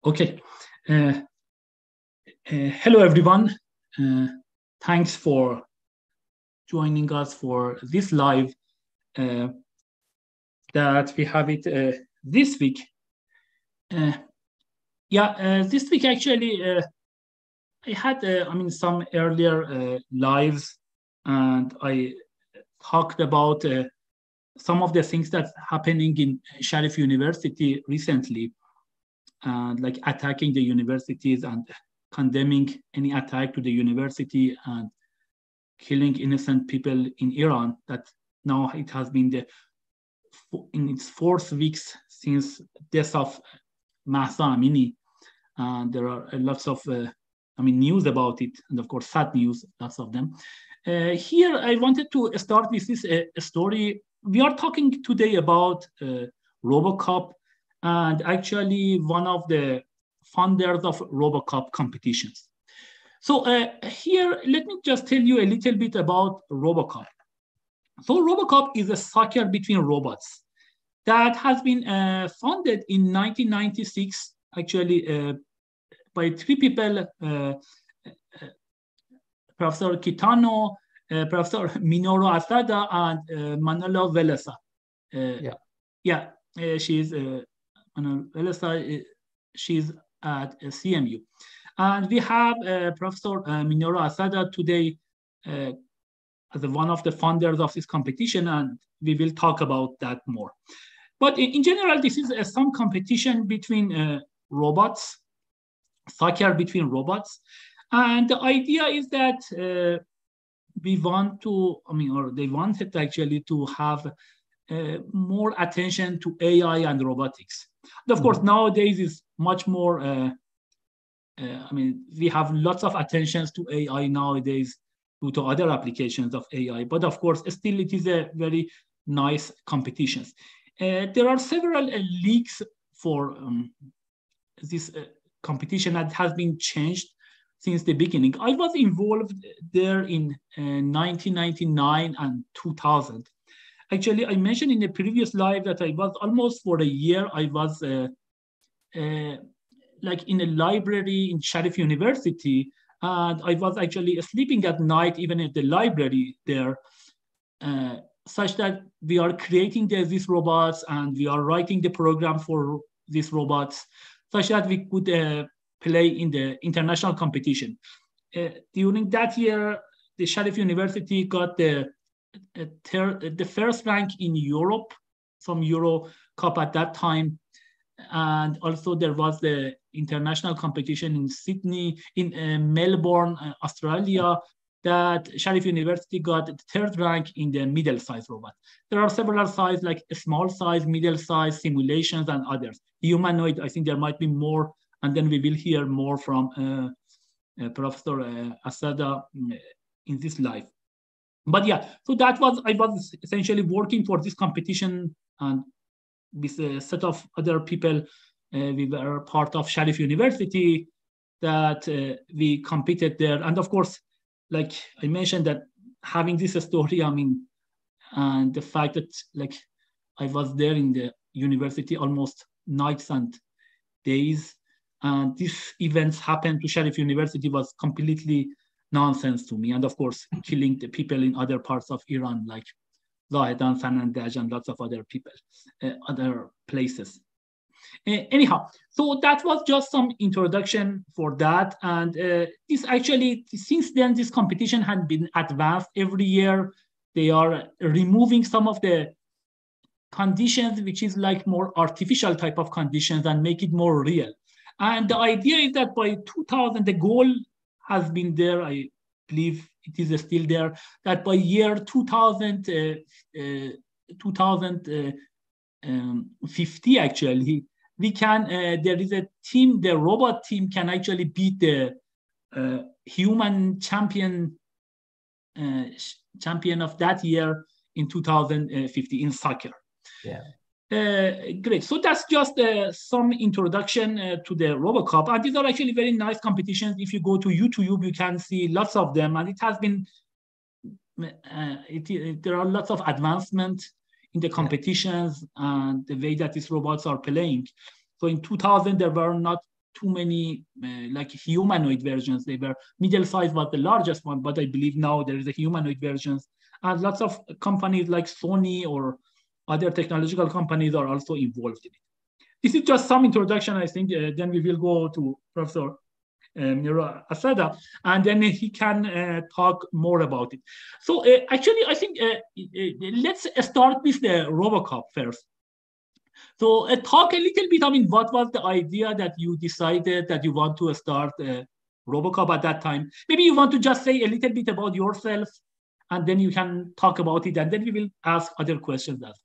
Okay. Hello, everyone. Thanks for joining us for this live that we have it this week. This week actually I had some earlier lives, and I talked about some of the things that's happening in Sharif University recently, and like attacking the universities and condemning any attack to the university and killing innocent people in Iran. That now it has been in its 4th weeks since death of Mahsa Amini, and there are lots of news about it, and of course sad news, lots of them. Here I wanted to start with this story. We are talking today about Robocup, and actually one of the founders of Robocup competitions. So here, let me just tell you a little bit about Robocup. So Robocup is a soccer between robots that has been founded in 1996, actually by 3 people, Professor Kitano, Professor Minoru Asada, and Manolo Velesa. She's Velesa. She's at CMU. And we have Professor Minoru Asada today as one of the founders of this competition, and we will talk about that more. But in general, this is some competition between robots, soccer between robots. And the idea is that we want to, or they wanted actually to have more attention to AI and robotics. And of course, nowadays is much more, we have lots of attentions to AI nowadays due to other applications of AI, but of course, still it is a very nice competition. There are several leagues for this competition that has been changed since the beginning. I was involved there in 1999 and 2000. Actually, I mentioned in the previous live that I was almost for a year, I was like in a library in Sharif University, and I was actually sleeping at night, even at the library there, such that we are creating these robots and we are writing the program for these robots, such that we could play in the international competition. During that year, the Sharif University got the first rank in Europe from Eurocup at that time. And also there was the international competition in Sydney, in Melbourne, Australia, that Sharif University got the 3rd rank in the middle-sized robot. There are several sizes like small size, middle size, simulations, and others. Humanoid, I think there might be more, and then we will hear more from Professor Asada in this live. But yeah, so that was, I was essentially working for this competition, and with a set of other people, we were part of Sharif University that we competed there. And of course, like I mentioned, that having this story, and the fact that like I was there in the university almost nights and days, and these events happened to Sharif University was completely nonsense to me. And of course, killing the people in other parts of Iran, like Zahedan, Sanandaj, and lots of other people, other places. Anyhow, so that was just some introduction for that. And this actually, since then, this competition had been advanced every year. They are removing some of the conditions, which is like more artificial type of conditions, and make it more real. And the idea is that by 2000, the goal has been there, I believe it is still there, that by year 2050, actually, we can, there is a team, the robot team can actually beat the human champion of that year in 2050 in soccer. Yeah. Great. So that's just some introduction to the Robocup. And these are actually very nice competitions. If you go to YouTube, you can see lots of them. And it has been, there are lots of advancement in the competitions and the way that these robots are playing. So in 2000, there were not too many like humanoid versions. They were middle size was the largest one, but I believe now there is a humanoid versions. And lots of companies like Sony or other technological companies are also involved in it. This is just some introduction, I think. Then we will go to Professor Minoru Asada, and then he can talk more about it. So actually, I think let's start with the Robocup first. So talk a little bit, I mean, what was the idea that you decided that you want to start Robocup at that time? Maybe you want to just say a little bit about yourself, and then you can talk about it, and then we will ask other questions as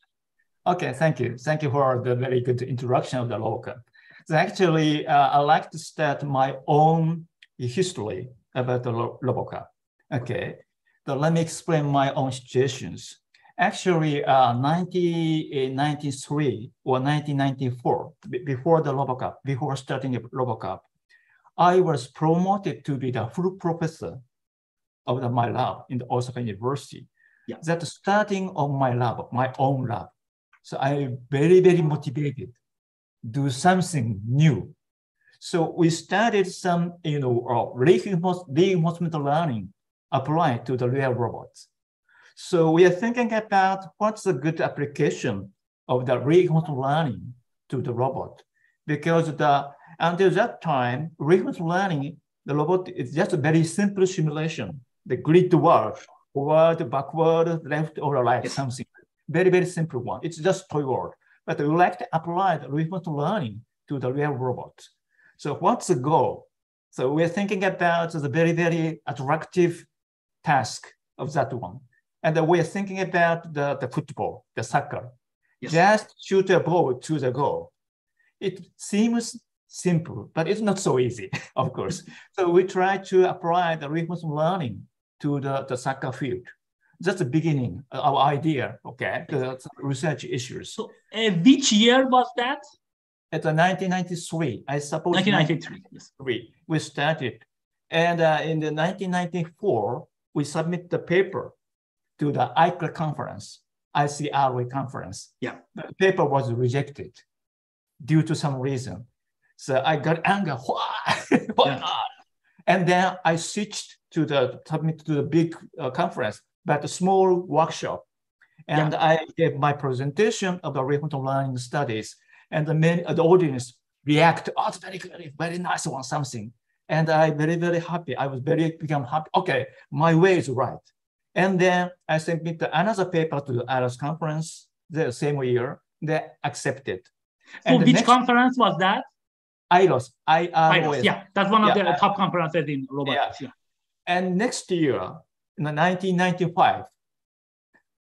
well. Okay, thank you. Thank you for the very good introduction of the Robocup. So actually, I like to start my own history about the Robocup. Okay, so let me explain my own situations. Actually, 1993 or 1994, before the Robocup, before starting the Robocup, I was promoted to be the full professor of my lab in the Osaka University. Yeah. That's starting of my lab, my own lab. So I'm very, very motivated to do something new. So we started some, reinforcement learning applied to the real robots. So we are thinking about what's a good application of the reinforcement learning to the robot, because until that time, reinforcement learning, the robot is just a very simple simulation. The grid work, forward, backward, left or right, something. Very, very simple one. It's just toy work. But we like to apply the reinforcement learning to the real robot. So what's the goal? So we're thinking about the very, very attractive task of that one. And we're thinking about the football, the soccer. Yes. Just shoot a ball to the goal. It seems simple, but it's not so easy, of course. So we try to apply the reinforcement learning to the soccer field. That's the beginning of our idea, okay? The research issues. So which year was that? At 1993, I suppose. 1993, yes. We started. And in the 1994, we submit the paper to the ICRA conference, ICRA conference. Yeah. The paper was rejected due to some reason. So I got anger. Why not? And then I switched to submit to the big conference, but a small workshop. And I gave my presentation of the reinforcement learning studies, and the audience react, oh, it's very good, very nice one, something. And I very happy. I was become happy. Okay, my way is right. And then I submitted another paper to the IROS conference the same year. They accepted. So which conference was that? IROS. Yeah, that's one of the top conferences in robotics. Yeah. And next year, in 1995,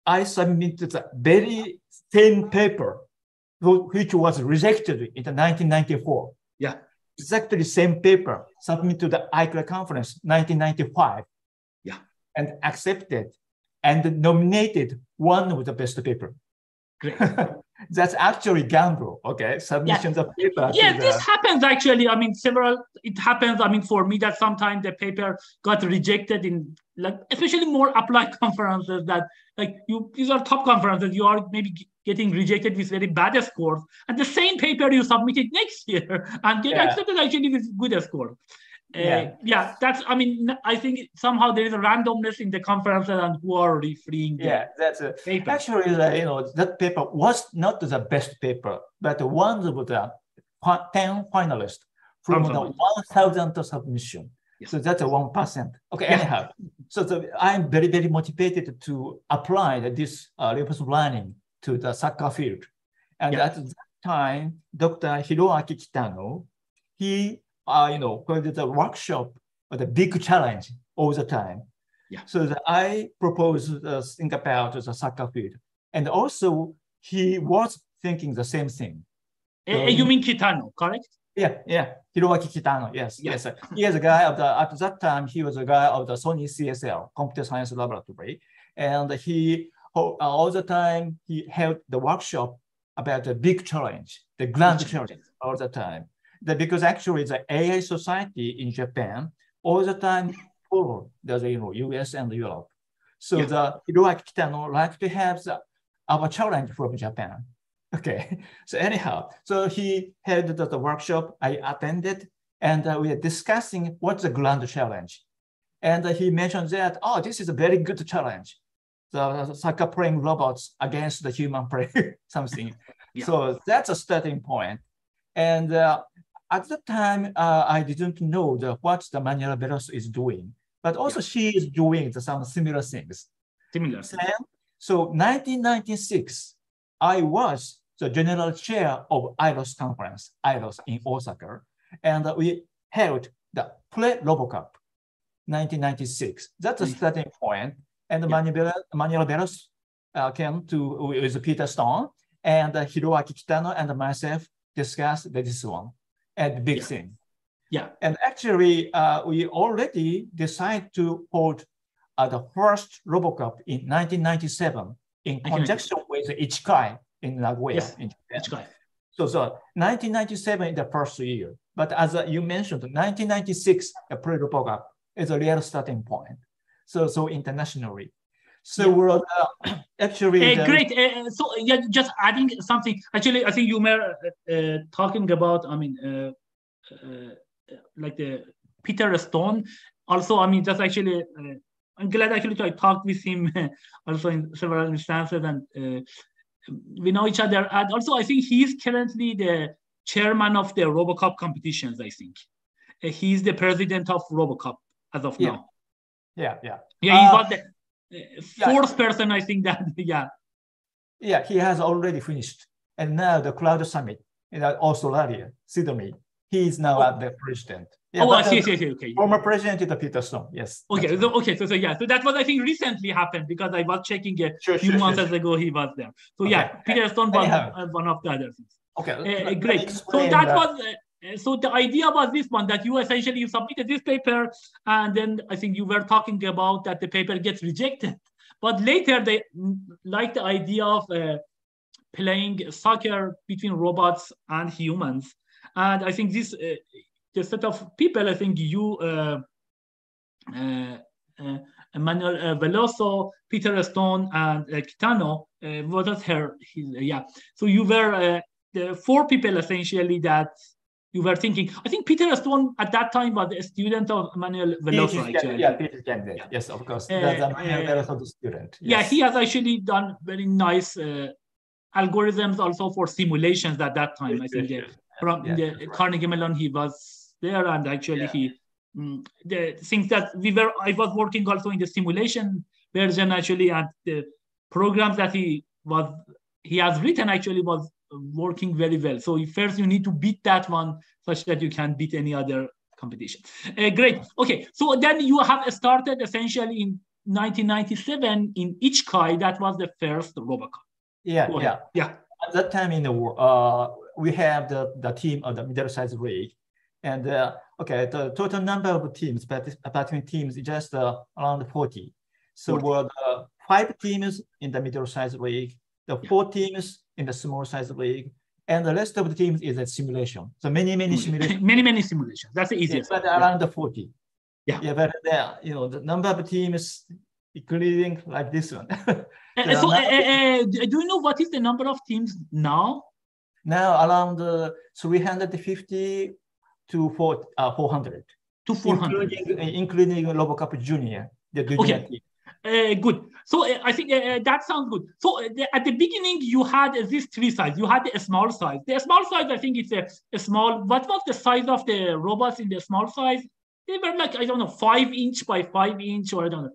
I submitted the very same paper, which was rejected in the 1994. Yeah. Exactly the same paper submitted to the ICRA conference, 1995. Yeah. And accepted and nominated one of the best paper. Great. That's actually gamble, okay? Submissions of paper. Yeah, this happens actually. I mean, it happens. I mean, for me, that sometimes the paper got rejected in, like, especially more applied conferences that, like, these are top conferences. You are maybe getting rejected with very bad scores. And the same paper you submitted next year and get accepted actually with good score. That's, I mean, I think somehow there is a randomness in the conferences and who are referring that's a paper. Actually, that paper was not the best paper, but one of the 10 finalists from the 1,000 submission. Yes. So that's a 1%. Okay, anyhow. So I'm very motivated to apply this reinforcement learning to the soccer field. And at that time, Dr. Hiroaki Kitano, he called the workshop the big challenge all the time. Yeah. So I proposed think about the soccer field. And also he was thinking the same thing. You mean Kitano, correct? Yeah. Hiroaki Kitano, yes. He is a guy at that time, he was a guy of the Sony CSL, Computer Science Laboratory. And he, all the time, he held the workshop about the big challenge, the grand challenge all the time. Because actually the AI society in Japan all the time follow the US and Europe. So the Hiroaki Kitano like to have our challenge from Japan. Okay, so anyhow, so he held the workshop, I attended, and we are discussing what's the grand challenge. And he mentioned that, oh, this is a very good challenge. The soccer playing robots against the human play, something. Yeah. So that's a starting point. And at the time, I didn't know what the Manuela Veloso is doing, but also she is doing some similar things. Similar. So 1996, I was the general chair of IROS conference, IROS in Osaka, and we held the pre-Robocup, 1996. That's a starting point. And Manuela Veloso came to with Peter Stone, and Hiroaki Kitano and myself discussed this one and big thing. Yeah. And actually, we already decided to hold the first Robocup in 1997 in conjunction with Ichikai in Nagoya. In Japan. So 1997 is the first year. But as you mentioned, 1996, the pre-Robocup is a real starting point. So internationally. So we're actually great. So just adding something. Actually, I think you were talking about. I mean, like the Peter Stone. Also, I mean, just actually, I'm glad actually I talked with him also in several instances, and we know each other. And also, I think he's currently the chairman of the Robocup competitions. I think he's the president of Robocup as of now. Yeah. Yeah, he was the fourth person, I think that, Yeah, he has already finished. And now the Cloud Summit in Australia, Sydney, he is now at the president. Yeah, I see, okay. Former president is Peter Stone, yes. Okay, so that was, I think, recently happened because I was checking a few months ago he was there. So Peter Stone was one of the other things. Okay, great. So that was... So the idea was this one, that you essentially submitted this paper, and then I think you were talking about that the paper gets rejected. But later they liked the idea of playing soccer between robots and humans. And I think this, the set of people, I think you, Manuel Veloso, Peter Stone, and Kitano, what was her? So you were the four people essentially that you were thinking. I think Peter Stone at that time was a student of Manuel Veloso, actually. Peter candidate. Yes, of course. That's a Manuel Veloso student. Yes. Yeah, he has actually done very nice algorithms also for simulations at that time. I think from the Carnegie Mellon, he was there, and actually the things that I was working also in the simulation version actually, and the programs that he has written actually was working very well. So first you need to beat that one such that you can beat any other competition. Great. Okay. So then you have started essentially in 1997 in Ichikai. That was the first Robocup. Yeah. At that time in the we have the team of the middle-sized league, and the total number of teams, participating teams is just around 40. So we're 5 teams in the middle-sized league, the 4 teams in the small size league, and the rest of the teams is a simulation. So many simulations. many simulations. That's the easiest. But around the 40. Yeah. But there, the number of teams, including like this one. Do you know what is the number of teams now? Now around 350 to 400. To 400. Including Robocup Junior, the junior team. Good. So I think that sounds good. So at the beginning, you had these 3 sizes. You had a small size. The small size, I think it's a small. What was the size of the robots in the small size? They were like, I don't know, 5 inch by 5 inch, or I don't know.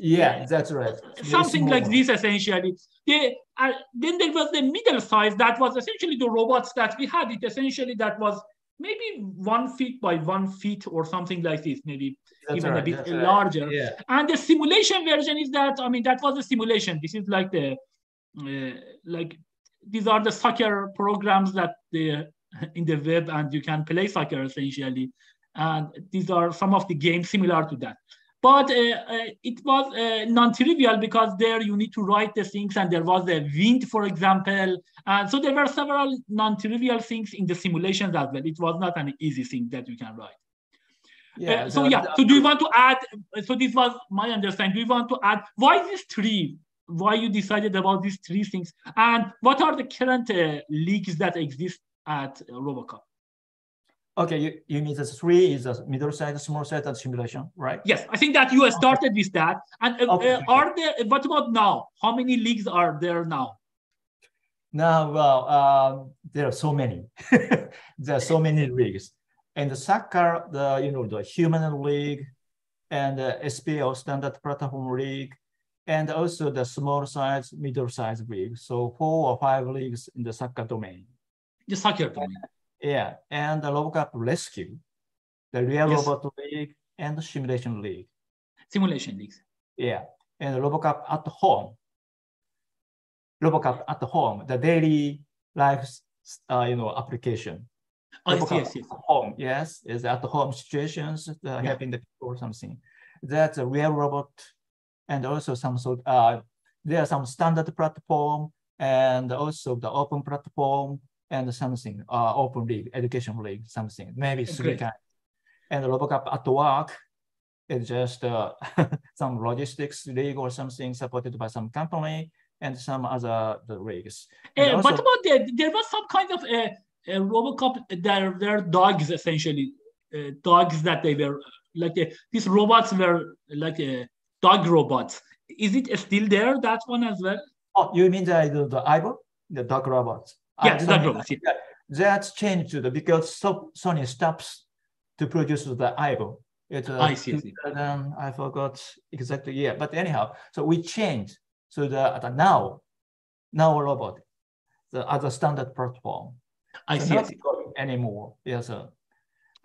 Yeah, that's right. Something like this, essentially. Then there was the middle size. That was essentially the robots that we had. It essentially that was maybe 1 feet by 1 feet or something like this, maybe even a bit larger. Yeah. And the simulation version is that, I mean, that was a simulation. This is like these are the soccer programs that in the web, and you can play soccer essentially. And these are some of the games similar to that. But it was non-trivial because there you need to write the things, and there was the wind, for example. And so there were several non-trivial things in the simulations as well. It was not an easy thing that you can write. So do you want to add, so this was my understanding, do you want to add, why these 3? Why you decided about these 3 things? And what are the current leagues that exist at Robocup? Okay, you mean the three is the middle size, small size, and simulation, right? Yes, I think that you started with that. And are there, what about now? How many leagues are there now? Now, well, there are so many. There are so many leagues. And the soccer, the Human League, and the SPL Standard Platform League, and also the small size, middle size league. So 4 or 5 leagues in the soccer domain. The soccer domain. Yeah, and the Robocup Rescue, the Real Robot League, and the Simulation League. Simulation leagues. Yeah, and the Robocup at home. Robocup at home, the daily life, application. I see. At home, yes, is at home situations, helping the people or something. That's a real robot, and also some there are some standard platform, and also the open platform, and something open league, education league, something maybe 3 kinds. And the Robocup at work is just some logistics league or something supported by some company and some other leagues. But about there was some kind of Robocop. They're dogs essentially, dogs that they were like these robots were like dog robots. Is it still there? That one as well? Oh, you mean the Ivo, the dog robots? Yeah, the dog robots. Yeah. That's changed because Sony stops to produce the Ivo. I see. I forgot exactly. Yeah, but anyhow, so we changed. So the now robot, the other standard platform. I see. Anymore. Yes, sir.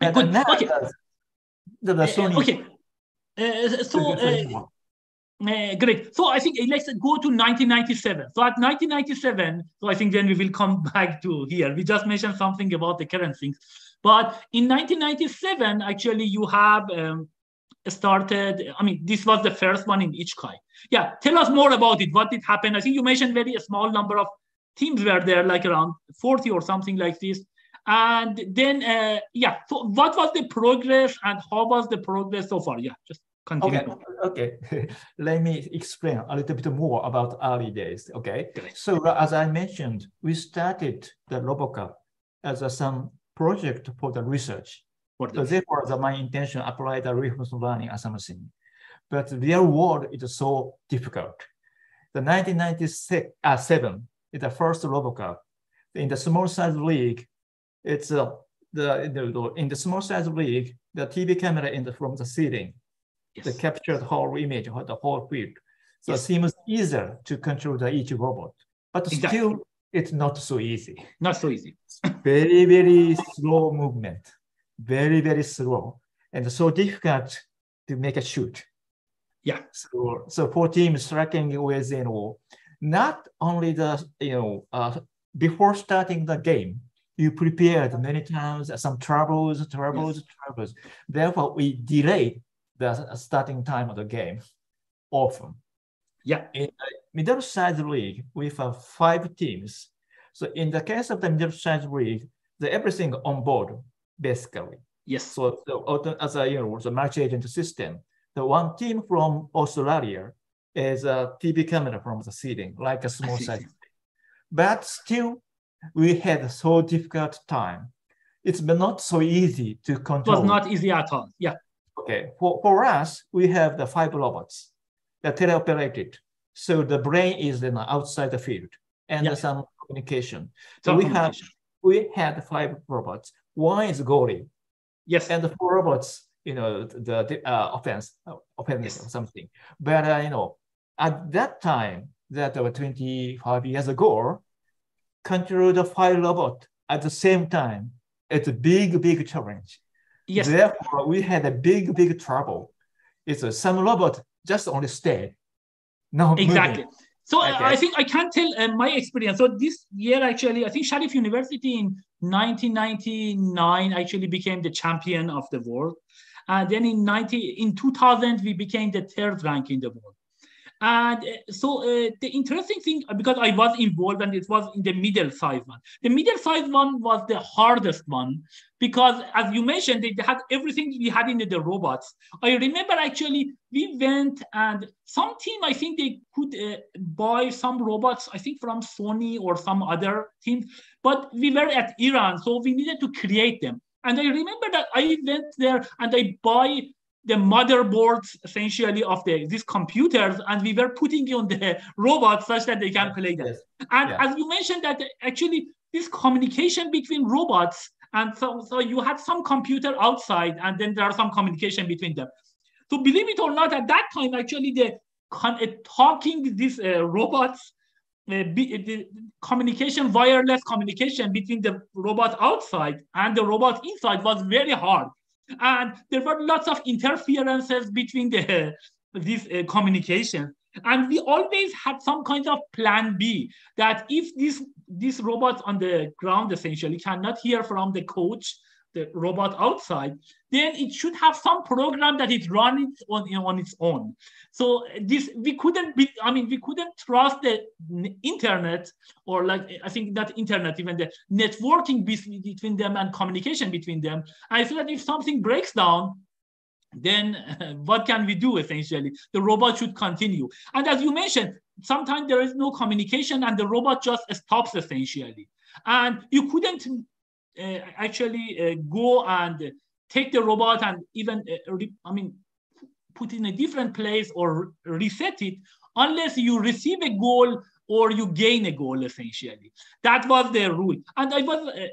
Good. Okay. The Sony. Okay. Great. So I think let's go to 1997. So at 1997, so I think then we will come back to here. We just mentioned something about the current things. But in 1997, actually, you have started, I mean, this was the first one in Ichikai. Yeah, tell us more about it. What did happen? I think you mentioned very small number of teams were there, like around 40 or something like this. And then, so what was the progress and how was the progress so far? Yeah, just continue. Okay. Let me explain a little bit more about early days, okay? So as I mentioned, we started the Robocup as some project for the research. So therefore, my intention apply the reinforcement learning as something. But the real world is so difficult. The 1997 is the first Robocup. In the small size league, it's in the small size league, the TV camera from the ceiling, they capture the whole image, the whole field. So it seems easier to control each robot. But still, it's not so easy. Not so easy. Very, very slow movement. Very, very slow. And so difficult to make a shoot. Yeah. So for teams tracking with, not only before starting the game, you prepared many times, some troubles. Therefore, we delayed the starting time of the game often. Yeah. In the middle-sized league, we have 5 teams. So in the case of the middle-sized league, everything on board, basically. Yes. So as the multi-agent system, the one team from Australia is a TV camera from the ceiling, like a small size. But still, we had so difficult time. It's been not so easy to control. It was not easy at all. Yeah. Okay. For us, we have the 5 robots that teleoperated. So the brain is outside the field and some communication. So we had 5 robots. One is goalie. Yes. And the 4 robots, the offense or something. But at that time, that 25 years ago, control the 5 robots at the same time. It's a big challenge. Yes. Therefore, we had a big trouble. It's some robot just only stay. No. Exactly. Moving. So I think I can tell my experience. So this year, actually, I think Sharif University in 1999 actually became the champion of the world. And then in 2000, we became the 3rd rank in the world. And so the interesting thing, because I was involved and it was in the middle-sized one. The middle-sized one was the hardest one because, as you mentioned, they had everything we had in the robots. I remember actually we went and some team, I think they could buy some robots, I think from Sony or some other teams, but we were at Iran, so we needed to create them. And I remember that I went there and I buy the motherboards essentially of these computers, and we were putting on the robots such that they can play them. Yes. And Yeah. as you mentioned that actually this communication between robots, and so you had some computer outside and then there are some communication between them. So believe it or not, at that time, actually the talking these robots, the communication, wireless communication between the robot outside and the robot inside was very hard. And there were lots of interferences between these communications. And we always had some kind of plan B, that if these robots on the ground essentially cannot hear from the coach, the robot outside, then it should have some program that it runs on its own. So this we couldn't trust the internet, or like I think not internet, even the networking between them and communication between them. I feel that if something breaks down, then what can we do essentially? The robot should continue. And as you mentioned, sometimes there is no communication and the robot just stops essentially. And you couldn't go and take the robot and even put in a different place or reset it unless you receive a goal or you gain a goal essentially. That was the rule. And I was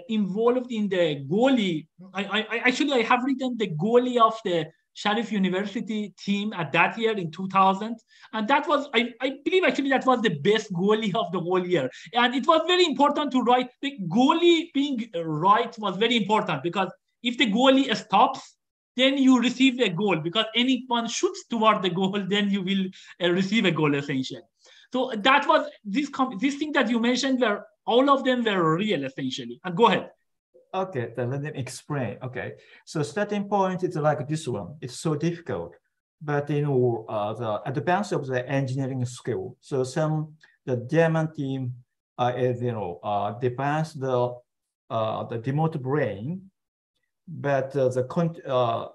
involved in the goalie. I have written the goalie of the Sharif University team at that year in 2000. And that was, I believe actually that was the best goalie of the whole year. And it was very important to write. The goalie being right was very important, because if the goalie stops, then you receive a goal, because anyone shoots toward the goal, then you will receive a goal essentially. So that was this thing that you mentioned, where all of them were real essentially. And go ahead. Okay, then let me explain. Okay, so starting point is like this one. It's so difficult, but the advance of the engineering skill. So the German team advanced the remote brain, but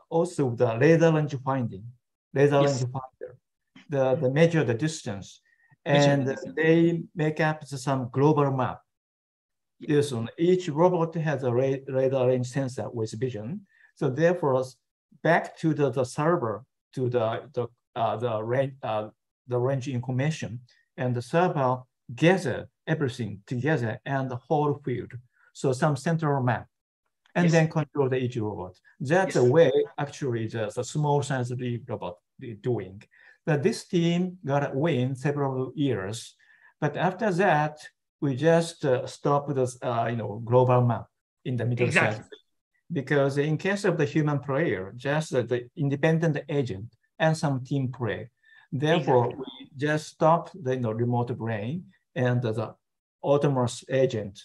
also the laser range finding, range finder, the measure the distance, and they make up some global map. Yes, each robot has a radar range sensor with vision. So therefore, back to the server, to the range information, and the server gather everything together and the whole field. So some central map, and then control each robot. That's the way actually the small size robot is doing. But this team got a win several years, but after that, we just stop this, global map in the middle size. Because in case of the human player, just the independent agent and some team play. Therefore, we just stop the remote brain and the autonomous agent.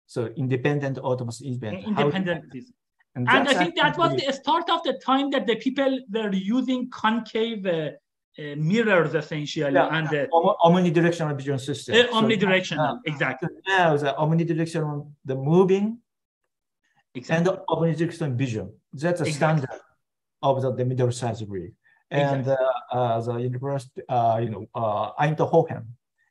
So independent autonomous agent. And I think that was the start of the time that the people were using concave mirrors essentially, and omnidirectional vision system. Omnidirectional, exactly. So now the omnidirectional, the moving, and the omnidirectional vision. That's a standard of the middle size rig. And the university, Eindhoven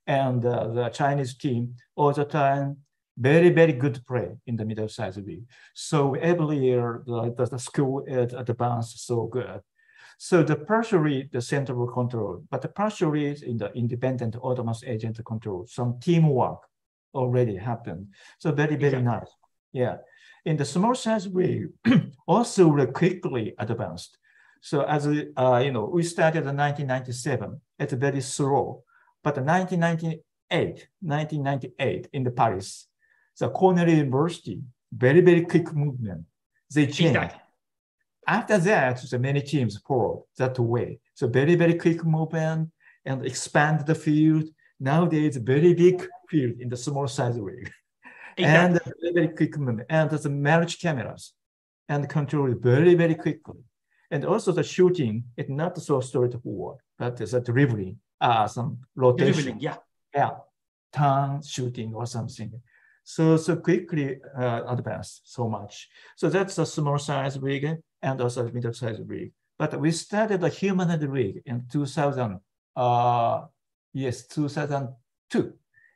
and the Chinese team all the time, very, very good play in the middle size rig. So every year the school is advanced so good. So the partially the central control, but the partially is in the independent autonomous agent control. Some teamwork already happened. So very, very nice. Yeah. In the small size rig, also quickly advanced. So as we started in 1997, it's very slow. But 1998 in the Paris, the Cornell University, very, very quick movement. They changed. After that, so many teams followed that way. So very, very quick movement and expand the field. Nowadays, very big field in the small size rig. And very, very quick movement. And the marriage cameras and control very, very quickly. And also the shooting is not so straightforward, but it's a dribbling, some rotation. Turn shooting or something. So quickly advanced so much. So that's a small size rig and also a middle size rig. But we started a humanoid rig in 2000. 2002.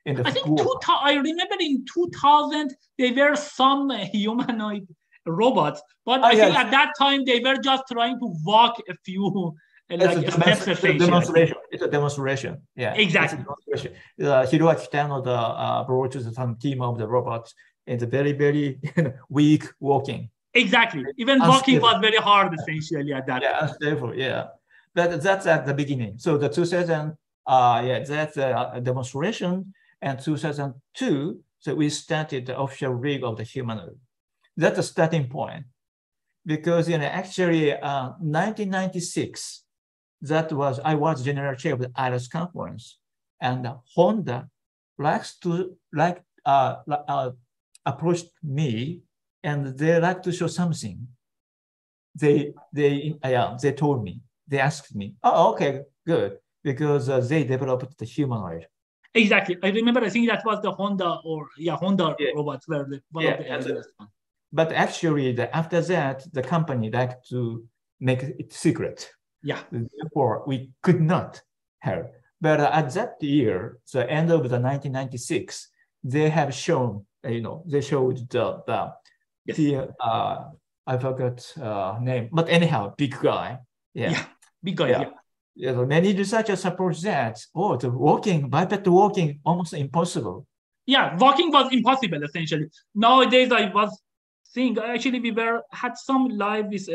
I think I remember in 2000 there were some humanoid robots. But I think at that time they were just trying to walk a few steps essentially. Demonstration. It's a demonstration. Yeah, exactly. Demonstration. Hiroaki Tano brought some team of the robots. It's very, very weak walking. Exactly. Even walking was very hard essentially at that. Yeah, unstable. Yeah, but that's at the beginning. So the 2000, that's a demonstration, and 2002. So we started the official rig of the humanoid. That's a starting point, because actually 1996, I was general chair of the IRIS conference, and Honda approached me, and they like to show something. They told me, they asked me, oh, okay, good, because they developed the humanoid. Exactly. I remember, I think that was the Honda robots were one of the earliest ones. But actually, after that, the company liked to make it secret. Yeah. Therefore, we could not have. But at that year, so end of the 1996, they have shown, they showed I forgot name, but anyhow, big guy. Yeah, big guy. Yeah. Many researchers support that. Oh, the bipedal walking, almost impossible. Yeah, walking was impossible essentially. Nowadays, I was seeing actually we had some live with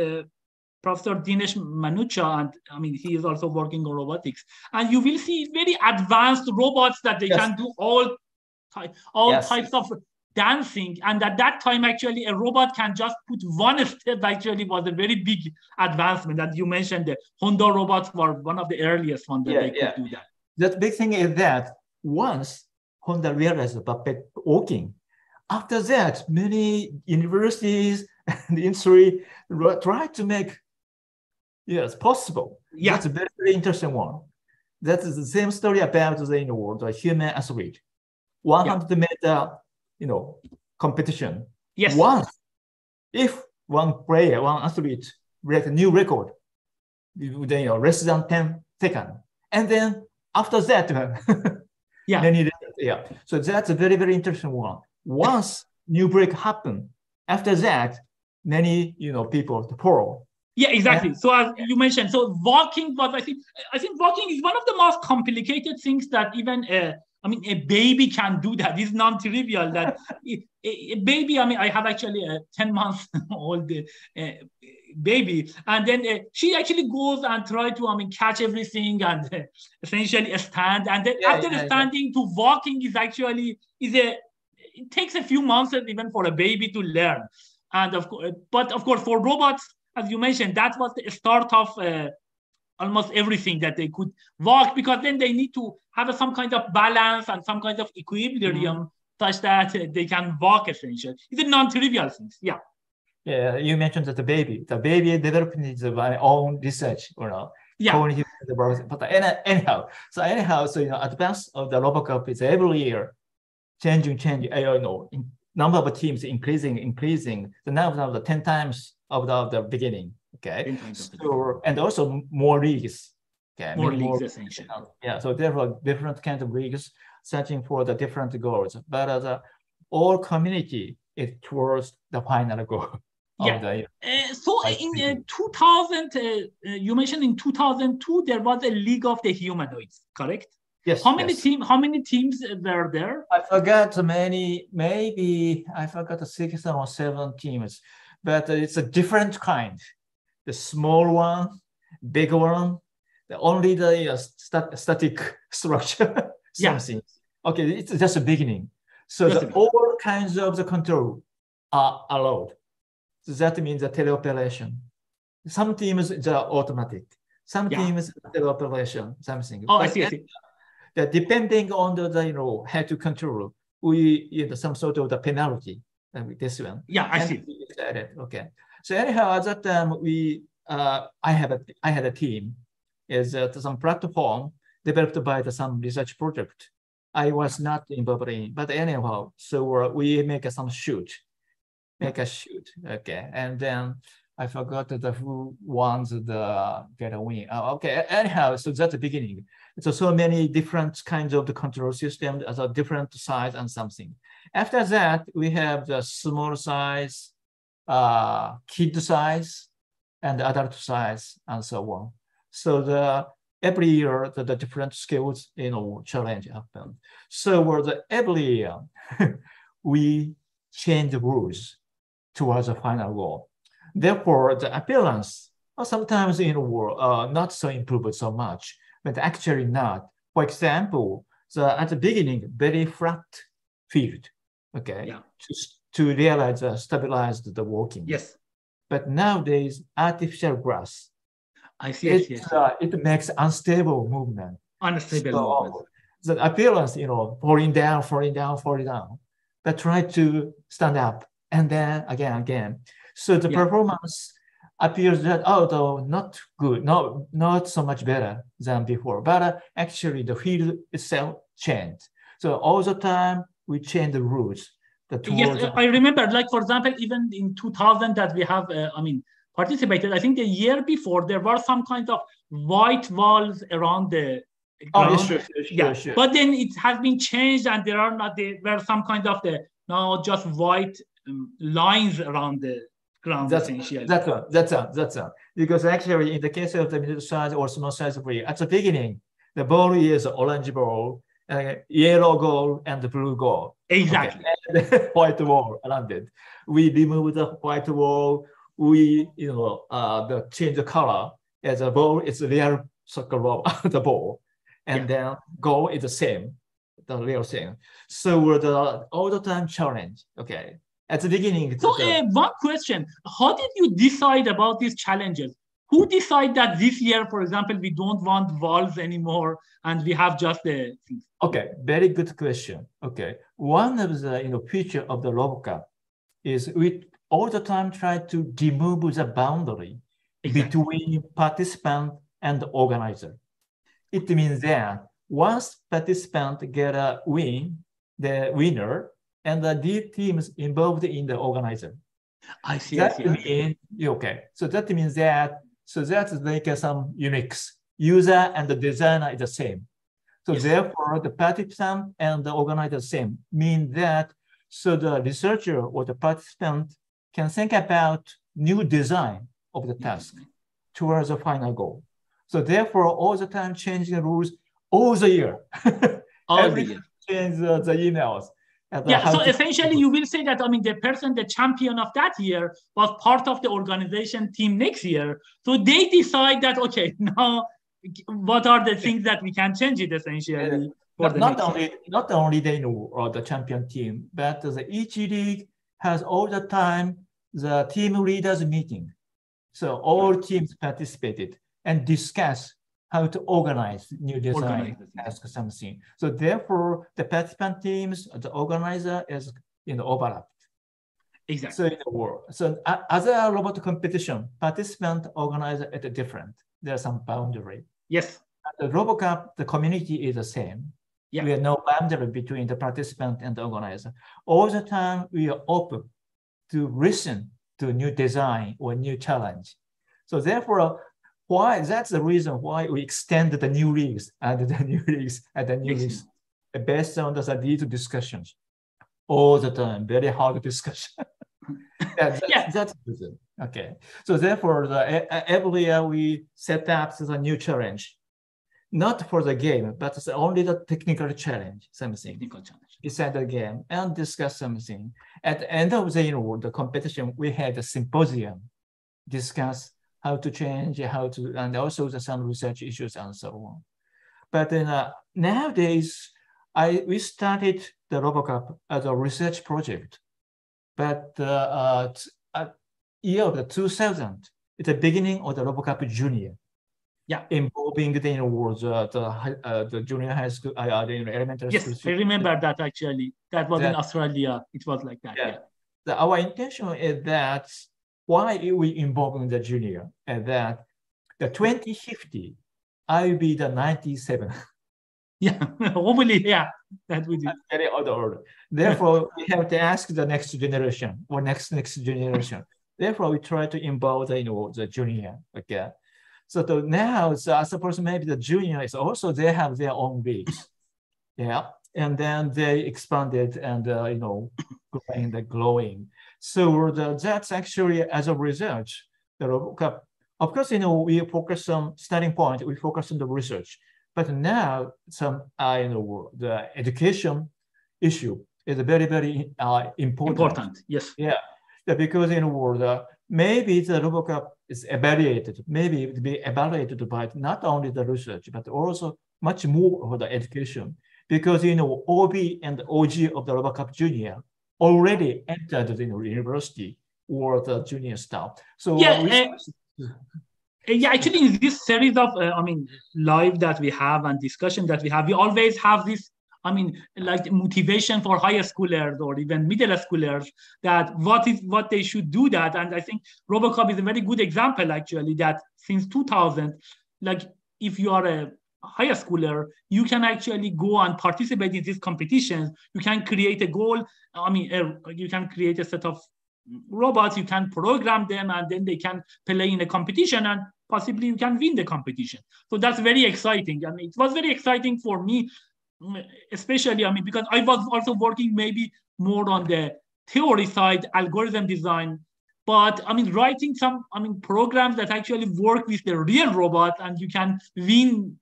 Professor Dinesh Manucha, and I mean he is also working on robotics. And you will see very advanced robots that they can do all types of dancing. And at that time, actually, a robot can just put one step. Actually, was a very big advancement. That you mentioned, the Honda robots were one of the earliest ones that they could do that. The big thing is that once Honda realized about walking, after that, many universities and industry tried to make possible. Yeah, that's a very, very interesting one. That is the same story about the human athlete, 100-meter, competition. Yes. If one athlete break a new record, less than 10 seconds, and then after that, So that's a very, very interesting one. Once new break happen, after that, many people follow. Yeah, exactly. So as you mentioned, so walking was I think walking is one of the most complicated things that even a baby can do that. It's non-trivial that a baby, I have actually a 10 months old baby, and then she actually goes and try to catch everything and essentially stand, and then after standing to walking is actually it takes a few months even for a baby to learn. And of course for robots, as you mentioned, that was the start of almost everything, that they could walk, because then they need to have some kind of balance and some kind of equilibrium such that they can walk essentially. It's a non-trivial thing. Yeah. Yeah, you mentioned that the baby developing his own research, cognitive development. But anyhow, advance of the Robocup is every year changing. Number of teams increasing. The number of the 10 times of the beginning. Okay. So, and also more leagues. Okay. More leagues essentially. Yeah. So therefore, different kinds of leagues searching for the different goals. But the all community is towards the final goal. So in 2000, you mentioned in 2002 there was a League of the Humanoids, correct? Yes. How many teams were there? I forgot many. Maybe I forgot 6 or 7 teams, but it's a different kind. The small one, big one, only the static structure. Something. Okay, it's just a beginning. So all kinds of the control are allowed. So that means the teleoperation. Some teams are automatic. Some teams teleoperation. Something. Oh, I see. That depending on the how to control, we some sort of the penalty. This one. Yeah, I see. Okay. So anyhow, at that time I had a team is some platform developed by some research project. I was not involved in, but anyhow, so we make some shoot. Okay, and then I forgot who wants the get a win. Okay, anyhow, so that's the beginning. So many different kinds of the control systems as a different size and something. After that, we have the small size kid size and adult size and so on. So every year the different skills, challenge happen. So every year we change the rules towards the final goal. Therefore, the appearance sometimes not so improved so much, but actually not. For example, at the beginning, very flat field, okay, Yeah. to realize stabilize the walking. Yes. But nowadays, artificial grass, I see. it makes unstable movement. Unstable movement. The appearance, falling down, but try to stand up and then again. So the performance appears that although not good, not so much better than before, but actually the field itself changed. So all the time we change the rules. Yes, I remember, like for example, even in 2000 that we have, participated. I think the year before there were some kind of white walls around the ground. Sure. But then it has been changed, and there were some kind of now just white lines around the ground. Essentially. That's one. Because actually, in the case of the middle size or small size free, at the beginning, the ball is orange ball, yellow goal, and the blue goal. Exactly. Okay. And the white wall around it. We remove the white wall. We, change the color. As a ball, it's a real soccer ball, the ball, and then goal is the same, the real same. So all the time challenge. Okay. At the beginning. So one question: how did you decide about these challenges? Who decided that this year, for example, we don't want walls anymore and we have just the things? Okay, very good question. Okay, one of the feature of the Robocup is we all the time try to remove the boundary between participant and organizer. It means that once participant get a win, the winner, and the teams involved in the organizer. I see. Okay, so that means that that's like some uniques. User and the designer is the same. So therefore, the participant and the organizer same. Mean that the researcher or the participant can think about new design of the task towards the final goal. So therefore, all the time changing the rules all the year. Every year change the emails. So essentially you will say that, the champion of that year was part of the organization team next year. So they decide that, okay, now what are the things that we can change it essentially? Not only they know the champion team, but each league has all the time the team leaders meeting. So all teams participated and discuss how to organize new design, ask something. So therefore, the participant teams, the organizer is overlapped. Exactly. So as a robot competition, participant, organizer is different. There's some boundary. Yes. At the Robocup, the community is the same. Yeah. We have no boundary between the participant and the organizer. All the time, we are open to listen to new design or new challenge. So therefore, that's the reason why we extend the new leagues and the new leagues and the new leagues based on these discussions all the time. Very hard discussion. That's the reason. Okay. So therefore, every year we set up the new challenge, not for the game, but it's only the technical challenge, something. Technical challenge inside the game, and discuss something. At the end of the competition, we had a symposium, discuss how to change, and also some research issues and so on. But then nowadays, we started the Robocup as a research project. But year of the 2000, at the beginning of the Robocup Junior, involving the junior high school, the elementary school. Yes, I remember that actually. That was in Australia. It was like that. Our intention is that why we involving the junior, and that the 2050, I will be the 97. Hopefully, that would be very old. Therefore, we have to ask the next generation or next generation. Therefore, we try to involve the junior. Okay. So now, I suppose maybe the junior is also, they have their own leagues. And then they expanded and growing. So that's actually as a research, the Robocup. Of course, we focus on starting point, we focus on the research, but now the education issue is very, very important. Yes. Yeah, because maybe the Robocup is evaluated, maybe it will be evaluated by not only the research, but also much more of the education. Because, OB and OG of the Robocup Junior already entered the university or the junior staff. So yeah, actually, in this series of, live that we have and discussion that we have, we always have this, like motivation for higher schoolers or even middle schoolers that what they should do that. And I think Robocup is a very good example, actually, that since 2000, like if you are a higher schooler, you can actually go and participate in these competitions. You can create a goal. You can create a set of robots, you can program them, and then they can play in a competition, and possibly you can win the competition. So that's very exciting. It was very exciting for me, especially, because I was also working maybe more on the theory side, algorithm design, but writing some programs that actually work with the real robot and you can win.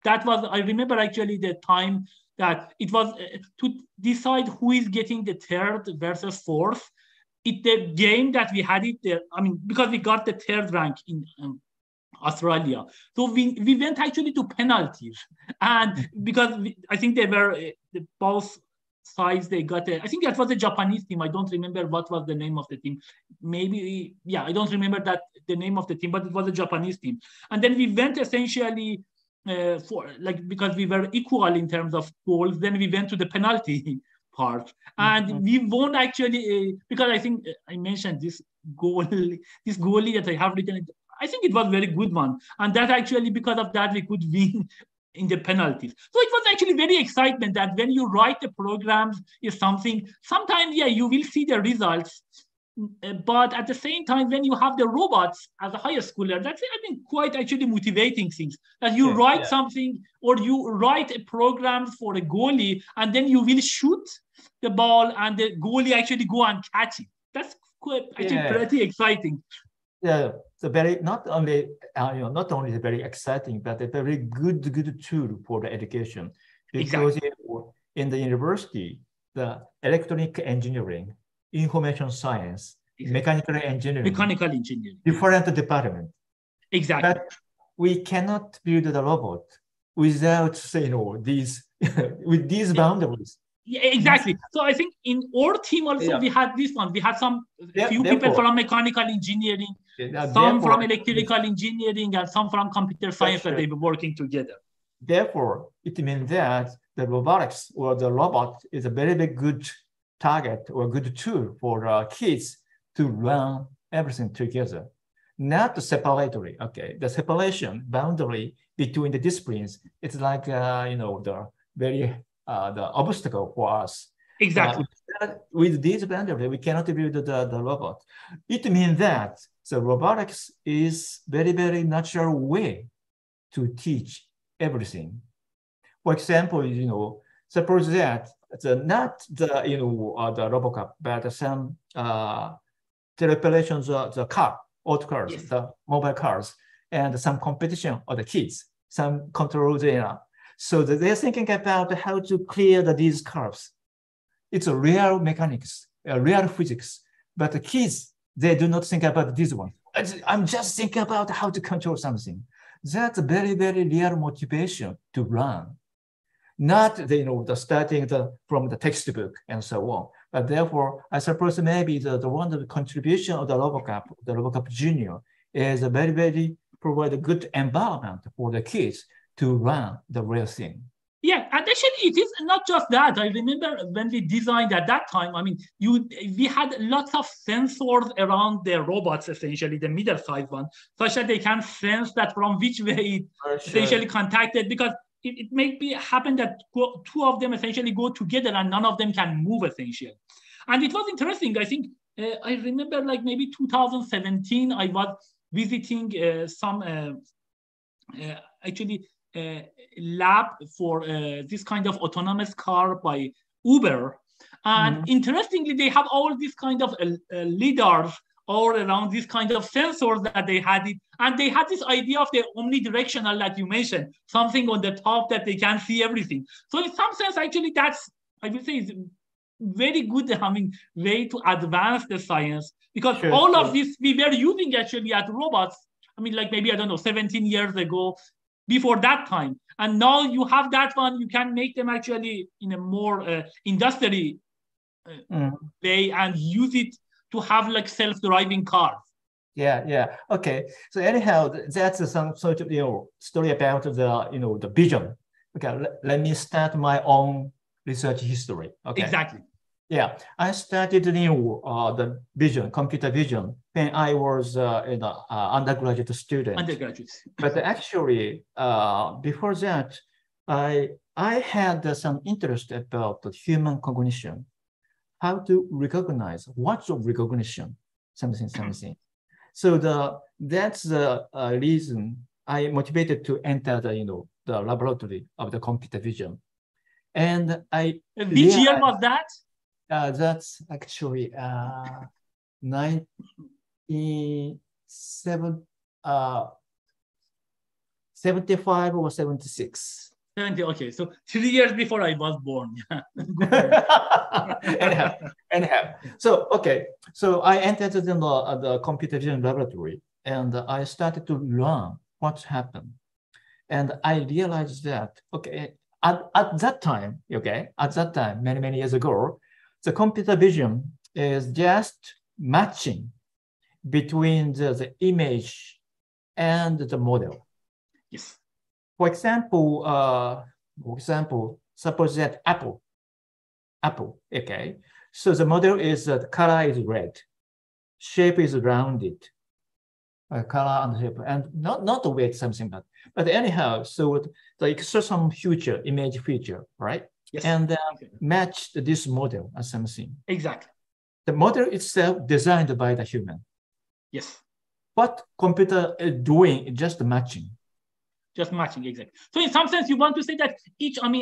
That was, I remember actually the time that it was to decide who is getting the third versus fourth. The game that we had it there, because we got the third rank in Australia. So we went actually to penalties. And because I think they were, both sides, they got I think that was a Japanese team. I don't remember what was the name of the team. Maybe, I don't remember the name of the team, but it was a Japanese team. And then we went essentially because we were equal in terms of goals, then we went to the penalty part, and we won actually, because I think I mentioned this goalie that I have written. I think it was a very good one, and that actually, because of that, we could win in the penalties. So it was actually very excitement that when you write the programs is something, sometimes you will see the results, but at the same time, when you have the robots as a higher schooler, that's quite actually motivating things. That you write something, or you write a program for a goalie, and then you will shoot the ball, and the goalie actually go and catch it. That's quite actually pretty exciting. Yeah, it's not only very exciting, but a very good tool for the education. Because in the university, the electronic engineering, information science, mechanical engineering, different department. Exactly. But we cannot build the robot without, these with these boundaries. Yeah, exactly. So I think in our team also we had this one. We had few people from mechanical engineering, some from electrical engineering, and some from computer science that they were working together. Therefore, it means that the robotics or the robot is a very good target or good tool for kids to learn everything together. Not separatory. Okay, the separation boundary between the disciplines, it's like the obstacle for us. Exactly. With this boundary, we cannot build the robot. It means that the robotics is very natural way to teach everything. For example, suppose that not the Robocup, but some operations, the car, auto cars, the mobile cars, and some competition of the kids, some control data. So they're thinking about how to clear these curves. It's a real mechanics, real physics, but the kids, they do not think about this one. I'm just thinking about how to control something. That's a very real motivation to learn. Not the starting from the textbook and so on. But therefore, I suppose maybe the one of the contribution of the Robocup Junior is a very provide a good environment for the kids to learn the real thing. Yeah, and actually it is not just that. I remember when we designed at that time, we had lots of sensors around the robots, essentially the middle-sized one, such that they can sense that from which way it essentially contacted, because it may happen that two of them essentially go together and none of them can move, essentially. And it was interesting. I think I remember like maybe 2017, I was visiting some lab for this kind of autonomous car by Uber. And interestingly, they have all these kind of lidars all around these kind of sensors that they had it. And they had this idea of the omnidirectional that you mentioned, something on the top that they can see everything. So in some sense, actually, that's, I would say, is very good, way to advance the science, because all of this we were using actually at robots. I mean, like maybe, I don't know, 17 years ago, before that time. And now you have that one, you can make them actually in a more industry way and use it to have like self-driving cars. Yeah. Okay. So anyhow, that's some sort of story about the the vision. Okay. Let me start my own research history. Okay. Exactly. Yeah, I started the vision, computer vision, when I was an undergraduate student. But actually, before that, I had some interest about the human cognition, how to recognize what's of recognition, something. So that's the reason I motivated to enter the the laboratory of the computer vision. And which year was that? That's actually 75 or 76. 70, okay, so 3 years before I was born. anyhow. So I entered the computer vision laboratory, and I started to learn what's happened. And I realized that, at that time, many years ago, the computer vision is just matching between the image and the model. Yes. For example, suppose that apple. Okay. So the model is the color is red, shape is rounded, color and shape, and not the weight something, but anyhow. So like some future image feature, right? Yes. And match this model as something. Exactly. The model itself designed by the human. Yes. What computer is doing is just matching. Just matching, exactly. So in some sense, you want to say that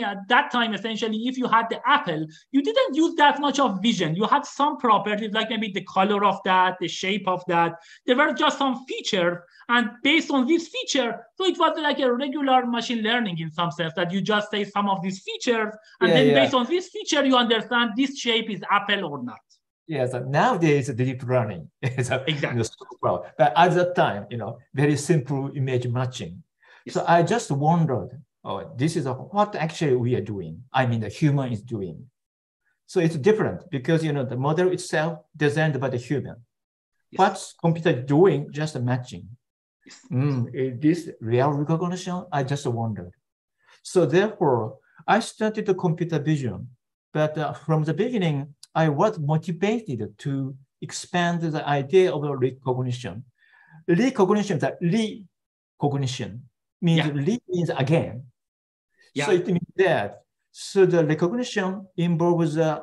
at that time, essentially, if you had the apple, you didn't use that much of vision. You had some properties, like maybe the color of that, the shape of that. There were just some features. And based on this feature, so it was like a regular machine learning in some sense, that you just say some of these features, and based on this feature, you understand this shape is apple or not. Yes, nowadays deep learning is exactly. But at that time, very simple image matching. Yes. So I just wondered, this is what actually we are doing. I mean, the human is doing. So it's different because, the model itself designed by the human. Yes. What's computer doing? Just matching. Yes. Is this real recognition? I just wondered. So therefore, I started the computer vision. But from the beginning, I was motivated to expand the idea of recognition. Recognition, the recognition means means again. Yeah. So it means that. So the recognition involves the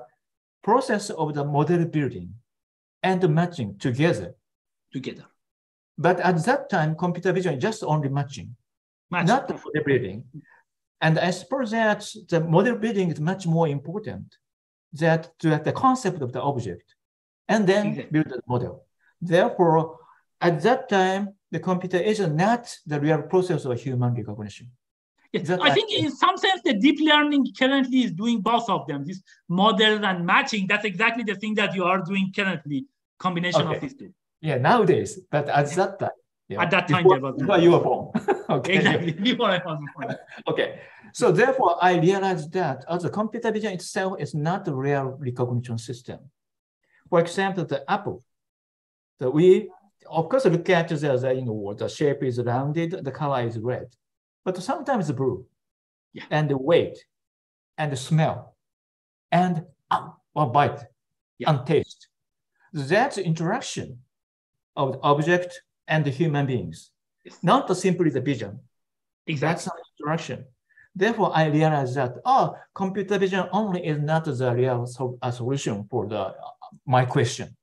process of the model building and the matching together. But at that time, computer vision is just only matching. Not the model building. And I suppose that the model building is much more important than the concept of the object, and then build the model. Therefore, at that time, the computer is not the real process of human recognition. Yes. I think in some sense, the deep learning currently is doing both of them, this model and matching. That's exactly the thing that you are doing currently, combination of these two. Yeah, nowadays, but at that time. At that time, before you were born. Okay. Exactly, before I was born. Okay, so therefore, I realized that the computer vision itself is not a real recognition system. For example, the apple. So we, of course, look at the shape is rounded, the color is red, but sometimes the blue, and the weight, and the smell, and or bite, and taste. That's the interaction of the object and the human beings, not simply the vision. Exactly. That's an interaction. Therefore, I realized that computer vision only is not the real solution for my question.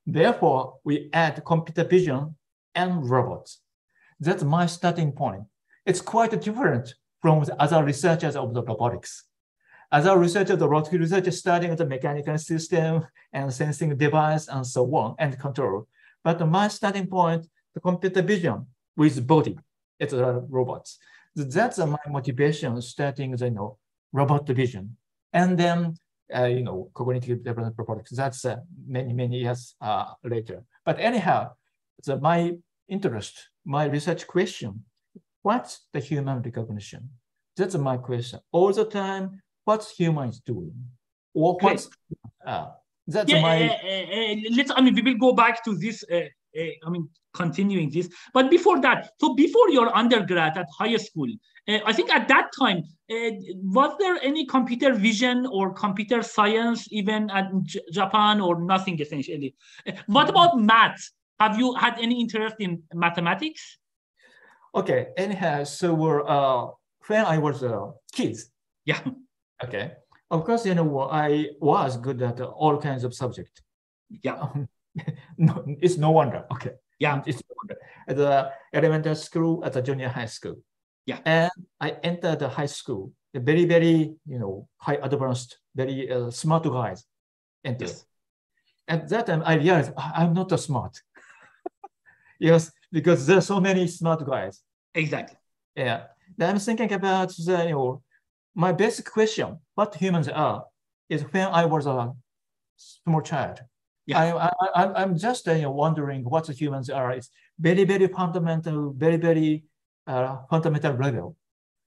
Therefore, we add computer vision and robots. That's my starting point. It's quite different from the other researchers of the robotics. as a researcher, the robotic researcher studying the mechanical system and sensing device and so on and control. But my starting point, the computer vision with body, it's robots. That's my motivation starting the robot vision. And then cognitive development robotics. That's many years later. But anyhow, my interest, my research question, what's the human recognition? That's my question. All the time, what's humans doing? Or what's that's my let's we will go back to this continuing this. But before that, so before your undergrad at high school, I think at that time, was there any computer vision or computer science even at Japan or nothing essentially? What about math? Have you had any interest in mathematics? Okay, anyhow, so when I was a kid. Yeah. Okay. Of course, I was good at all kinds of subjects. Yeah. No, it's no wonder. Okay. Yeah. It's no wonder. At the elementary school, at the junior high school. Yeah. And I entered the high school. The very, very, high advanced, very smart guys entered. Yes. At that time, I realized I'm not a smart. Yes, because there are so many smart guys. Exactly. Yeah. Then I'm thinking about my basic question, what humans are, is when I was a small child. Yeah. I'm just wondering what the humans are. It's very, very fundamental, very, very fundamental level.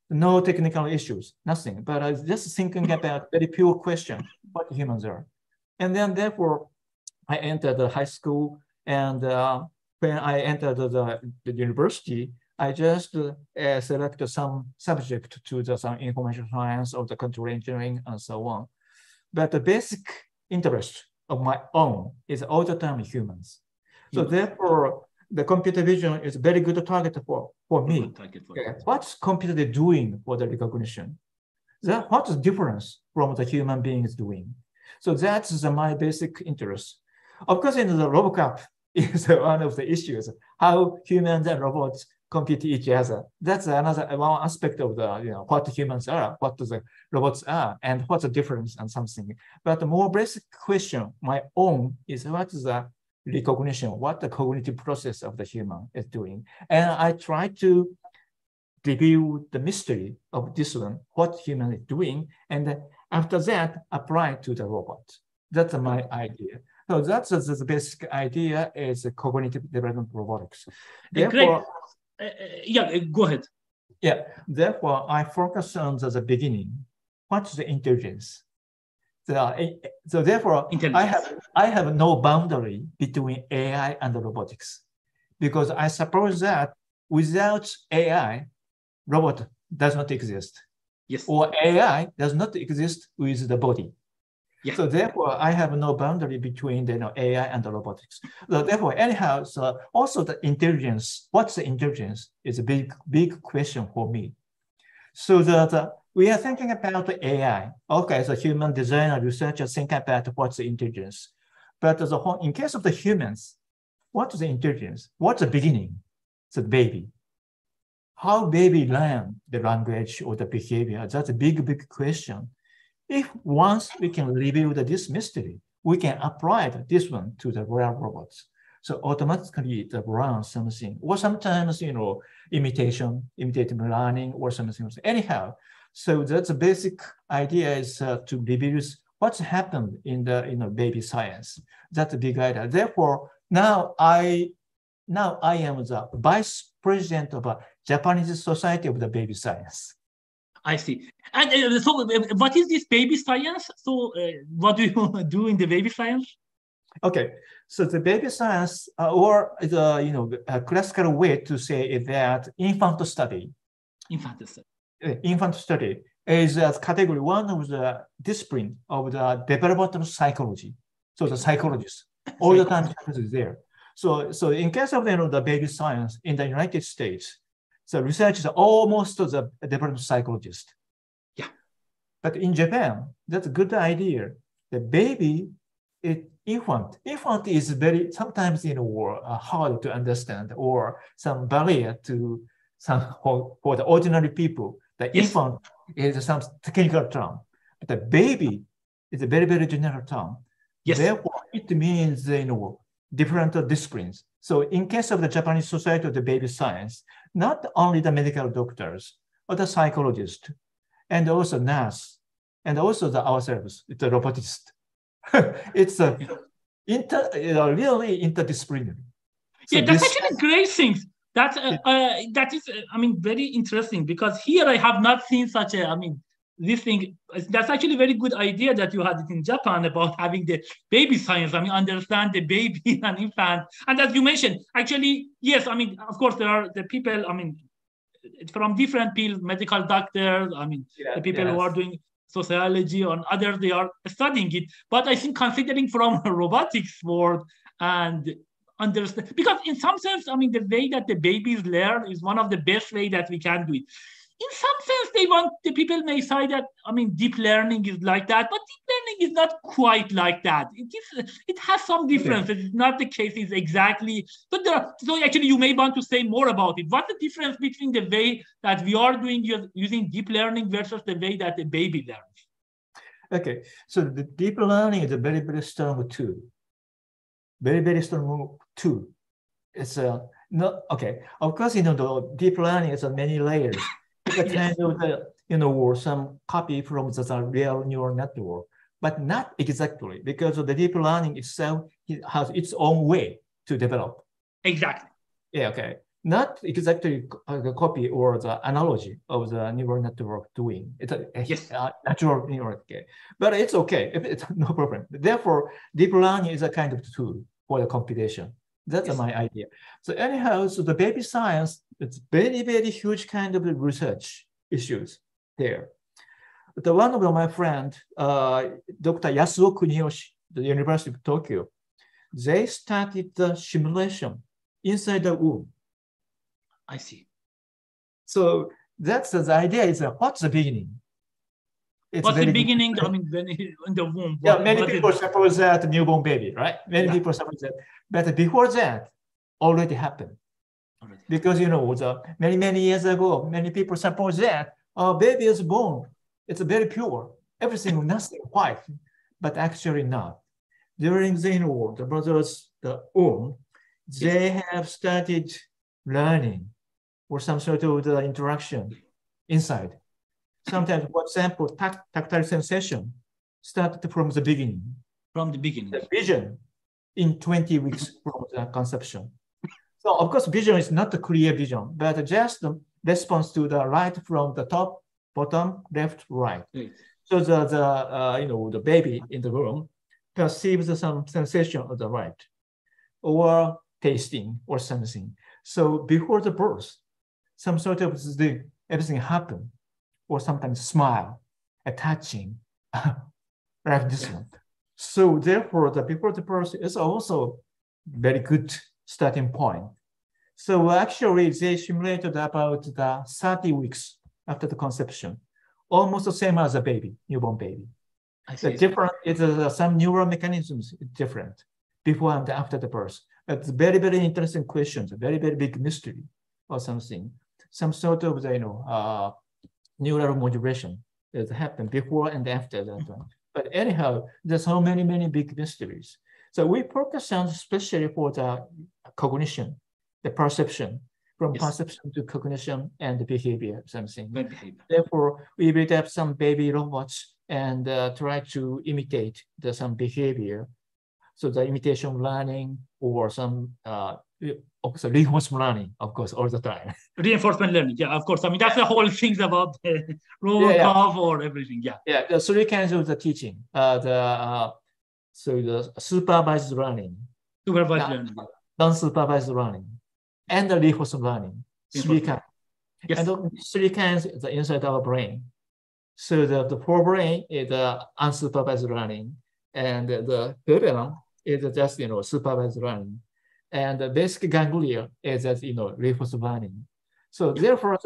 No technical issues, nothing. But I was just thinking about very pure question, what humans are. And then therefore, I entered the high school. And when I entered the university, I just selected some subject to some information science or the control engineering and so on. But the basic interest of my own is all the time humans. So therefore, the computer vision is a very good target for me. What's computer doing for the recognition? What's the difference from the human beings doing? So that's my basic interest. Of course, in the Robocup is one of the issues, how humans and robots compete each other. That's another one aspect of the what humans are, what the robots are, and what's the difference and something. But the more basic question, my own, is what is the recognition, what the cognitive process of the human is doing. And I try to reveal the mystery of this one, what human is doing, and after that, apply to the robot. That's my idea. So that's the basic idea is cognitive development robotics. Therefore, yeah, go ahead. Yeah, therefore I focus on the beginning. What's the intelligence? So therefore, I have no boundary between AI and robotics, because I suppose that without AI, robot does not exist. Yes. Or AI does not exist with the body. Yeah. So therefore, I have no boundary between the AI and the robotics. So therefore, anyhow, so also the intelligence, what's the intelligence is a big question for me. So we are thinking about the AI. Okay, so human designer, researchers think about what's the intelligence. But in case of the humans, what's the intelligence? What's the beginning? It's a baby. How baby learn the language or the behavior? That's a big question. If once we can reveal this mystery, we can apply this one to the real robots. So automatically it learns something, or sometimes, imitative learning or something else. Anyhow, so that's a basic idea is to reveal what's happened in the baby science. That's a big idea. Therefore, now I am the vice president of a Japanese Society of the Baby Science. I see. And so what is this baby science? So what do you do in the baby science? Okay, so the baby science, or the a classical way to say is that infant study. Infant study is a category one of the discipline of the developmental psychology. So the psychologists all the time is there. So in case of the baby science in the United States, so research is almost the developmental psychologist. Yeah. But in Japan, that's a good idea. The baby, infant is very sometimes hard to understand, or some barrier to some for the ordinary people. The infant is some technical term. The baby is a very, very general term. Yes. Therefore, it means, different disciplines. So in case of the Japanese Society of the Baby Science, not only the medical doctors, but the psychologist, and also nurse, and also ourselves, the robotist. It's a really interdisciplinary. So yeah, that's actually great things. That is, very interesting, because here I have not seen such a, this thing. That's actually a very good idea that you had it in Japan about having the baby science. Understand the baby and infant. And as you mentioned, actually, yes, of course, there are the people, from different fields, medical doctors, the people who are doing sociology and others, they are studying it. But I think considering from a robotics world and understand, because in some sense, the way that the babies learn is one of the best way that we can do it. In some sense, the people may say that, deep learning is like that, but deep learning is not quite like that. It has some differences. Okay. It's not the case is exactly, but so actually you may want to say more about it. What's the difference between the way that we are doing using deep learning versus the way that the baby learns? Okay, so the deep learning is a very, very strong tool. Very, very strong tool. It's not okay. Of course, the deep learning is many layers. It's a kind of or some copy from the real neural network, but not exactly, because the deep learning itself has its own way to develop. Exactly. Yeah. Okay. Not exactly the copy or the analogy of the neural network doing. It's a natural neural network, but it's okay. It's no problem. Therefore, deep learning is a kind of tool for the computation. That's my idea. So anyhow, so the baby science, it's very, very huge kind of research issues there. But one of my friend, Dr. Yasuo Kuniyoshi, the University of Tokyo, they started the simulation inside the womb. I see. So that's the idea is what's the beginning? What's the beginning? When in the womb. Many people suppose that newborn baby, right? Many people suppose that. But before that, already happened. Because, many, many years ago, many people suppose that baby is born. It's very pure. Everything, nothing white. But actually not. During the brothers, the womb, they have started learning or some sort of the interaction inside. Sometimes, for example, tactile sensation started from the beginning. From the beginning. The vision in 20 weeks from the conception. So, of course, vision is not a clear vision, but just the response to the light from the top, bottom, left, right. Right. So the baby in the room perceives some sensation of the right, or tasting or something. So before the birth, some sort of everything happened. Or sometimes smile, touching, like this one. So therefore, before the birth is also very good starting point. So actually, they simulated about the 30 weeks after the conception, almost the same as a baby, newborn baby. The different is some neural mechanisms different before and after the birth. It's very, very interesting questions, a very, very big mystery or something. Some sort of neural modulation that happened before and after that one. But anyhow, there's so many, many big mysteries. So we focus on especially for the cognition, the perception, from perception to cognition and the behavior, something. Therefore, we built up some baby robots and try to imitate some behavior. So the imitation learning or some also reinforcement learning, of course, all the time. Reinforcement learning, yeah, of course. That's the whole thing about Robocup or everything, Yeah, the three kinds of the teaching. So the supervised learning, non-supervised learning, and the reinforcement learning. Three kinds. And the three kinds is inside our brain. So the forebrain is the unsupervised learning, and the cerebellum is just supervised learning. And the basic ganglia is as reinforcement learning. So therefore,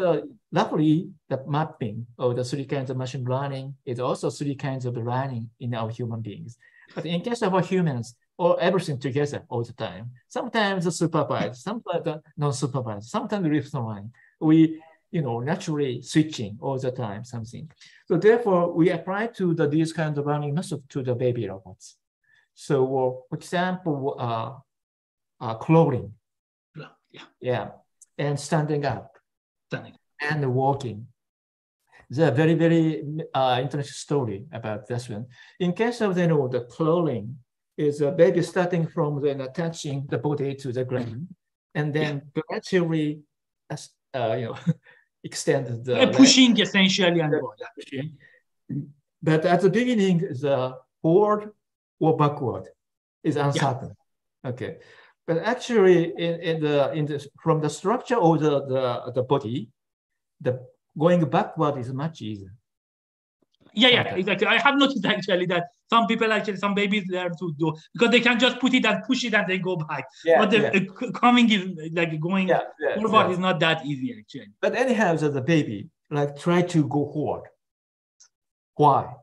roughly the mapping of the three kinds of machine learning is also three kinds of learning in our human beings. But in case of our humans, or everything together all the time. Sometimes supervised, sometimes non-supervised, sometimes reinforcement learning. We naturally switching all the time, something. So therefore, we apply to these kinds of learning methods to the baby robots. So for example, crawling, yeah, and standing up, and walking. There's a very, very interesting story about this one. In case of the crawling, is a baby starting from then attaching the body to the ground, and then gradually, extend the pushing essentially and pushing. But at the beginning, the forward or backward is uncertain. Okay, but actually, from the structure of the body, the going backward is much easier. Yeah, exactly. I have noticed actually that some people some babies learn to do because they can just put it and push it and they go back. But the coming is like going forward is not that easy actually. But anyhow, the baby try to go forward. Why?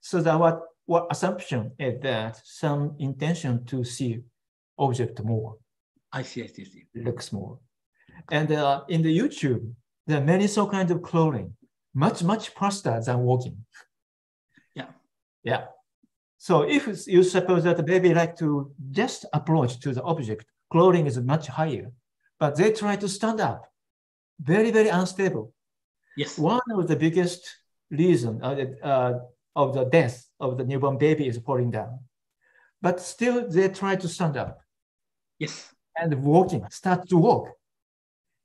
So that what assumption is that some intention to see object more. I see. Looks more. And in the YouTube, there are many kinds of crawling, much faster than walking. Yeah. So if you suppose that the baby like to just approach to the object, crawling is much higher, but they try to stand up, very, very unstable. Yes. One of the biggest reason of the death of the newborn baby is falling down, but still they try to stand up. Yes. And start to walk,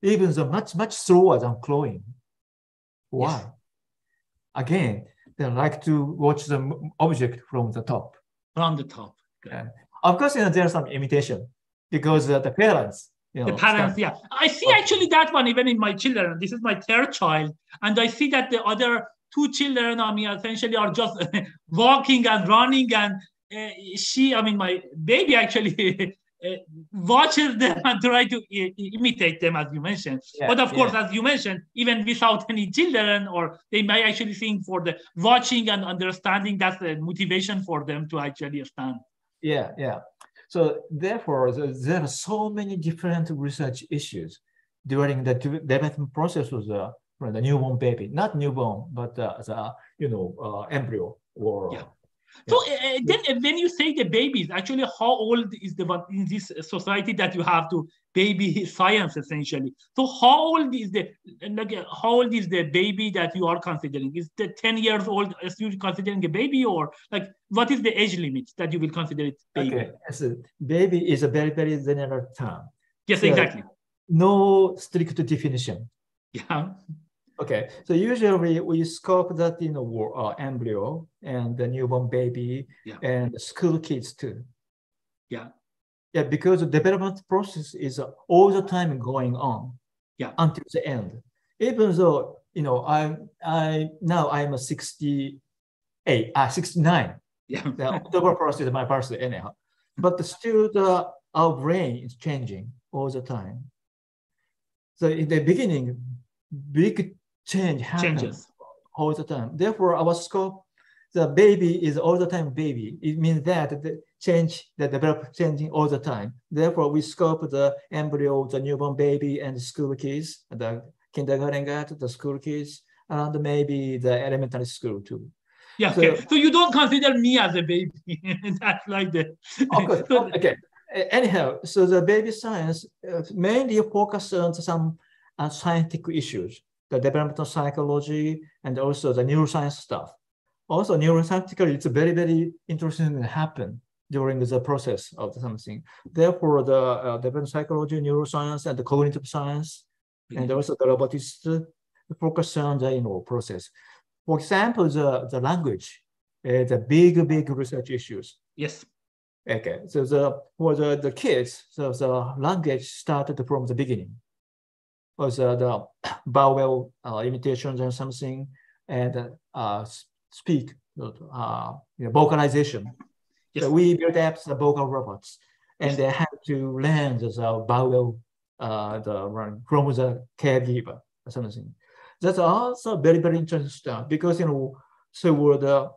even though much slower than crawling. Why? Yes. Again, they like to watch the object from the top. From the top. Of course, there's some imitation because the parents. The parents, I see actually that one even in my children. This is my third child, and I see that the other two children, essentially are just walking and running, and my baby actually watches them and try to imitate them, as you mentioned. But of course, as you mentioned, even without any children, or they may actually think for the watching and understanding, that's the motivation for them to actually stand. Yeah. So therefore, there are so many different research issues during the development process of the newborn baby, not newborn, but the embryo or. So then when you say the babies, actually, how old is the one in this society that you have to baby science essentially? So how old is the baby that you are considering? Is the 10 years old as you considering a baby, or what is the age limit that you will consider it baby? Okay, so baby is a very, very general term. Yes, so exactly. No strict definition. Yeah. Okay, so usually we scope that embryo and the newborn baby and school kids too. Yeah, because the development process is all the time going on. Until the end. Even though I'm a 69. The October 1st is my birthday anyhow, but still our brain is changing all the time. So in the beginning, big change happens all the time. Therefore, our scope, the baby is all the time baby. It means that the development changing all the time. Therefore, we scope the embryo, the newborn baby, and the school kids, the kindergarten got the school kids, and maybe the elementary school too. Yeah. Okay. So you don't consider me as a baby. That's like the. Of course. Okay. Anyhow, so the baby science mainly focuses on some scientific issues. The developmental psychology, and also the neuroscience stuff. Also, neuroscientifically, it's very, very interesting to happen during the process of something. Therefore, the developmental psychology, neuroscience, and the cognitive science, and also the robotics focus on the process. For example, the language, the big research issues. Yes. Okay. So for the kids, so the language started from the beginning. Was the vowel imitations and something, and speak vocalization. Yes. So we built up the vocal robots, and they have to learn the vowel from the caregiver or something. That's also very, very interesting stuff because so the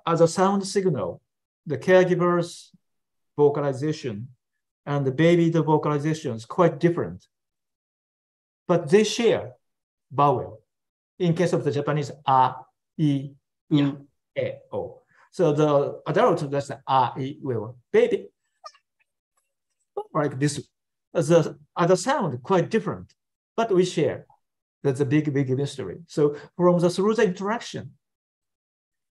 as a sound signal, the caregiver's vocalization and the baby, the vocalization is quite different. but they share vowel. In case of the Japanese, a, I, u, e, o. So the adult, that's a, I, u, baby, like this. The other sound quite different, but we share. That's a big, big mystery. So through the interaction,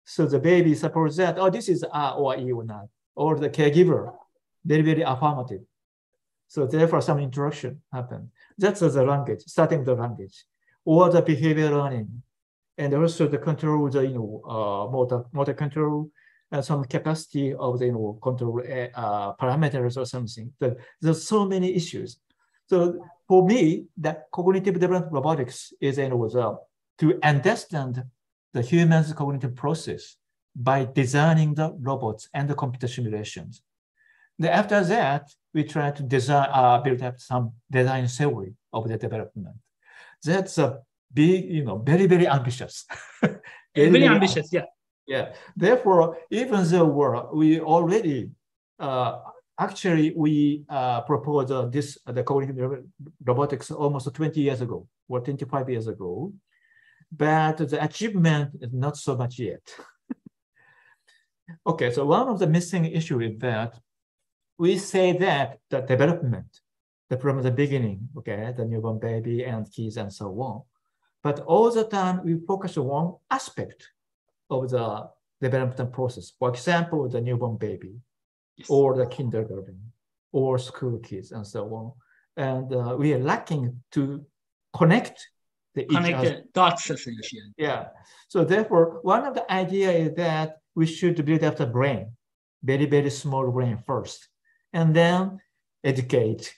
so the baby supports that, oh, this is a or I or not, or the caregiver, very, very affirmative. So therefore some interaction happened. That's the language, starting the language, or the behavior learning, and also the control, the motor control, and some capacity of the control parameters or something. There's so many issues. So for me, that cognitive development robotics is to understand the human's cognitive process by designing the robots and the computer simulations. Then after that, we try to design, build up some design theory of the development. That's a big, very, very ambitious. very ambitious, yeah. Yeah. Therefore, even though we already actually we proposed the cognitive robotics almost 20 years ago or 25 years ago, but the achievement is not so much yet. Okay, so one of the missing issue is that we say that the development, from the beginning, okay, the newborn baby and kids and so on, but all the time we focus on one aspect of the development process. For example, the newborn baby, yes, or the kindergarten, or school kids, and so on. And we are lacking to connect the dots, essentially. Yeah. So therefore, one of the ideas is that we should build up the brain, very, very small brain first, and then educate.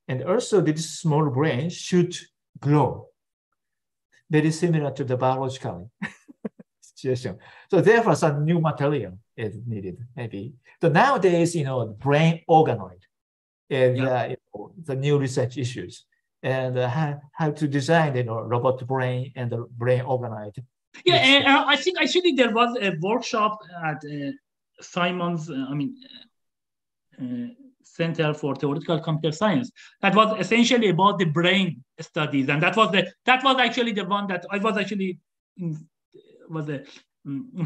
And also this small brain should grow, very similar to the biological situation. So therefore, some new material is needed, maybe. So nowadays, brain organoid is the new research issues, and how to design, robot brain and the brain organoid. Yeah, and I think actually there was a workshop at Simon's, Center for Theoretical Computer Science that was essentially about the brain studies, and that was actually the one that I was actually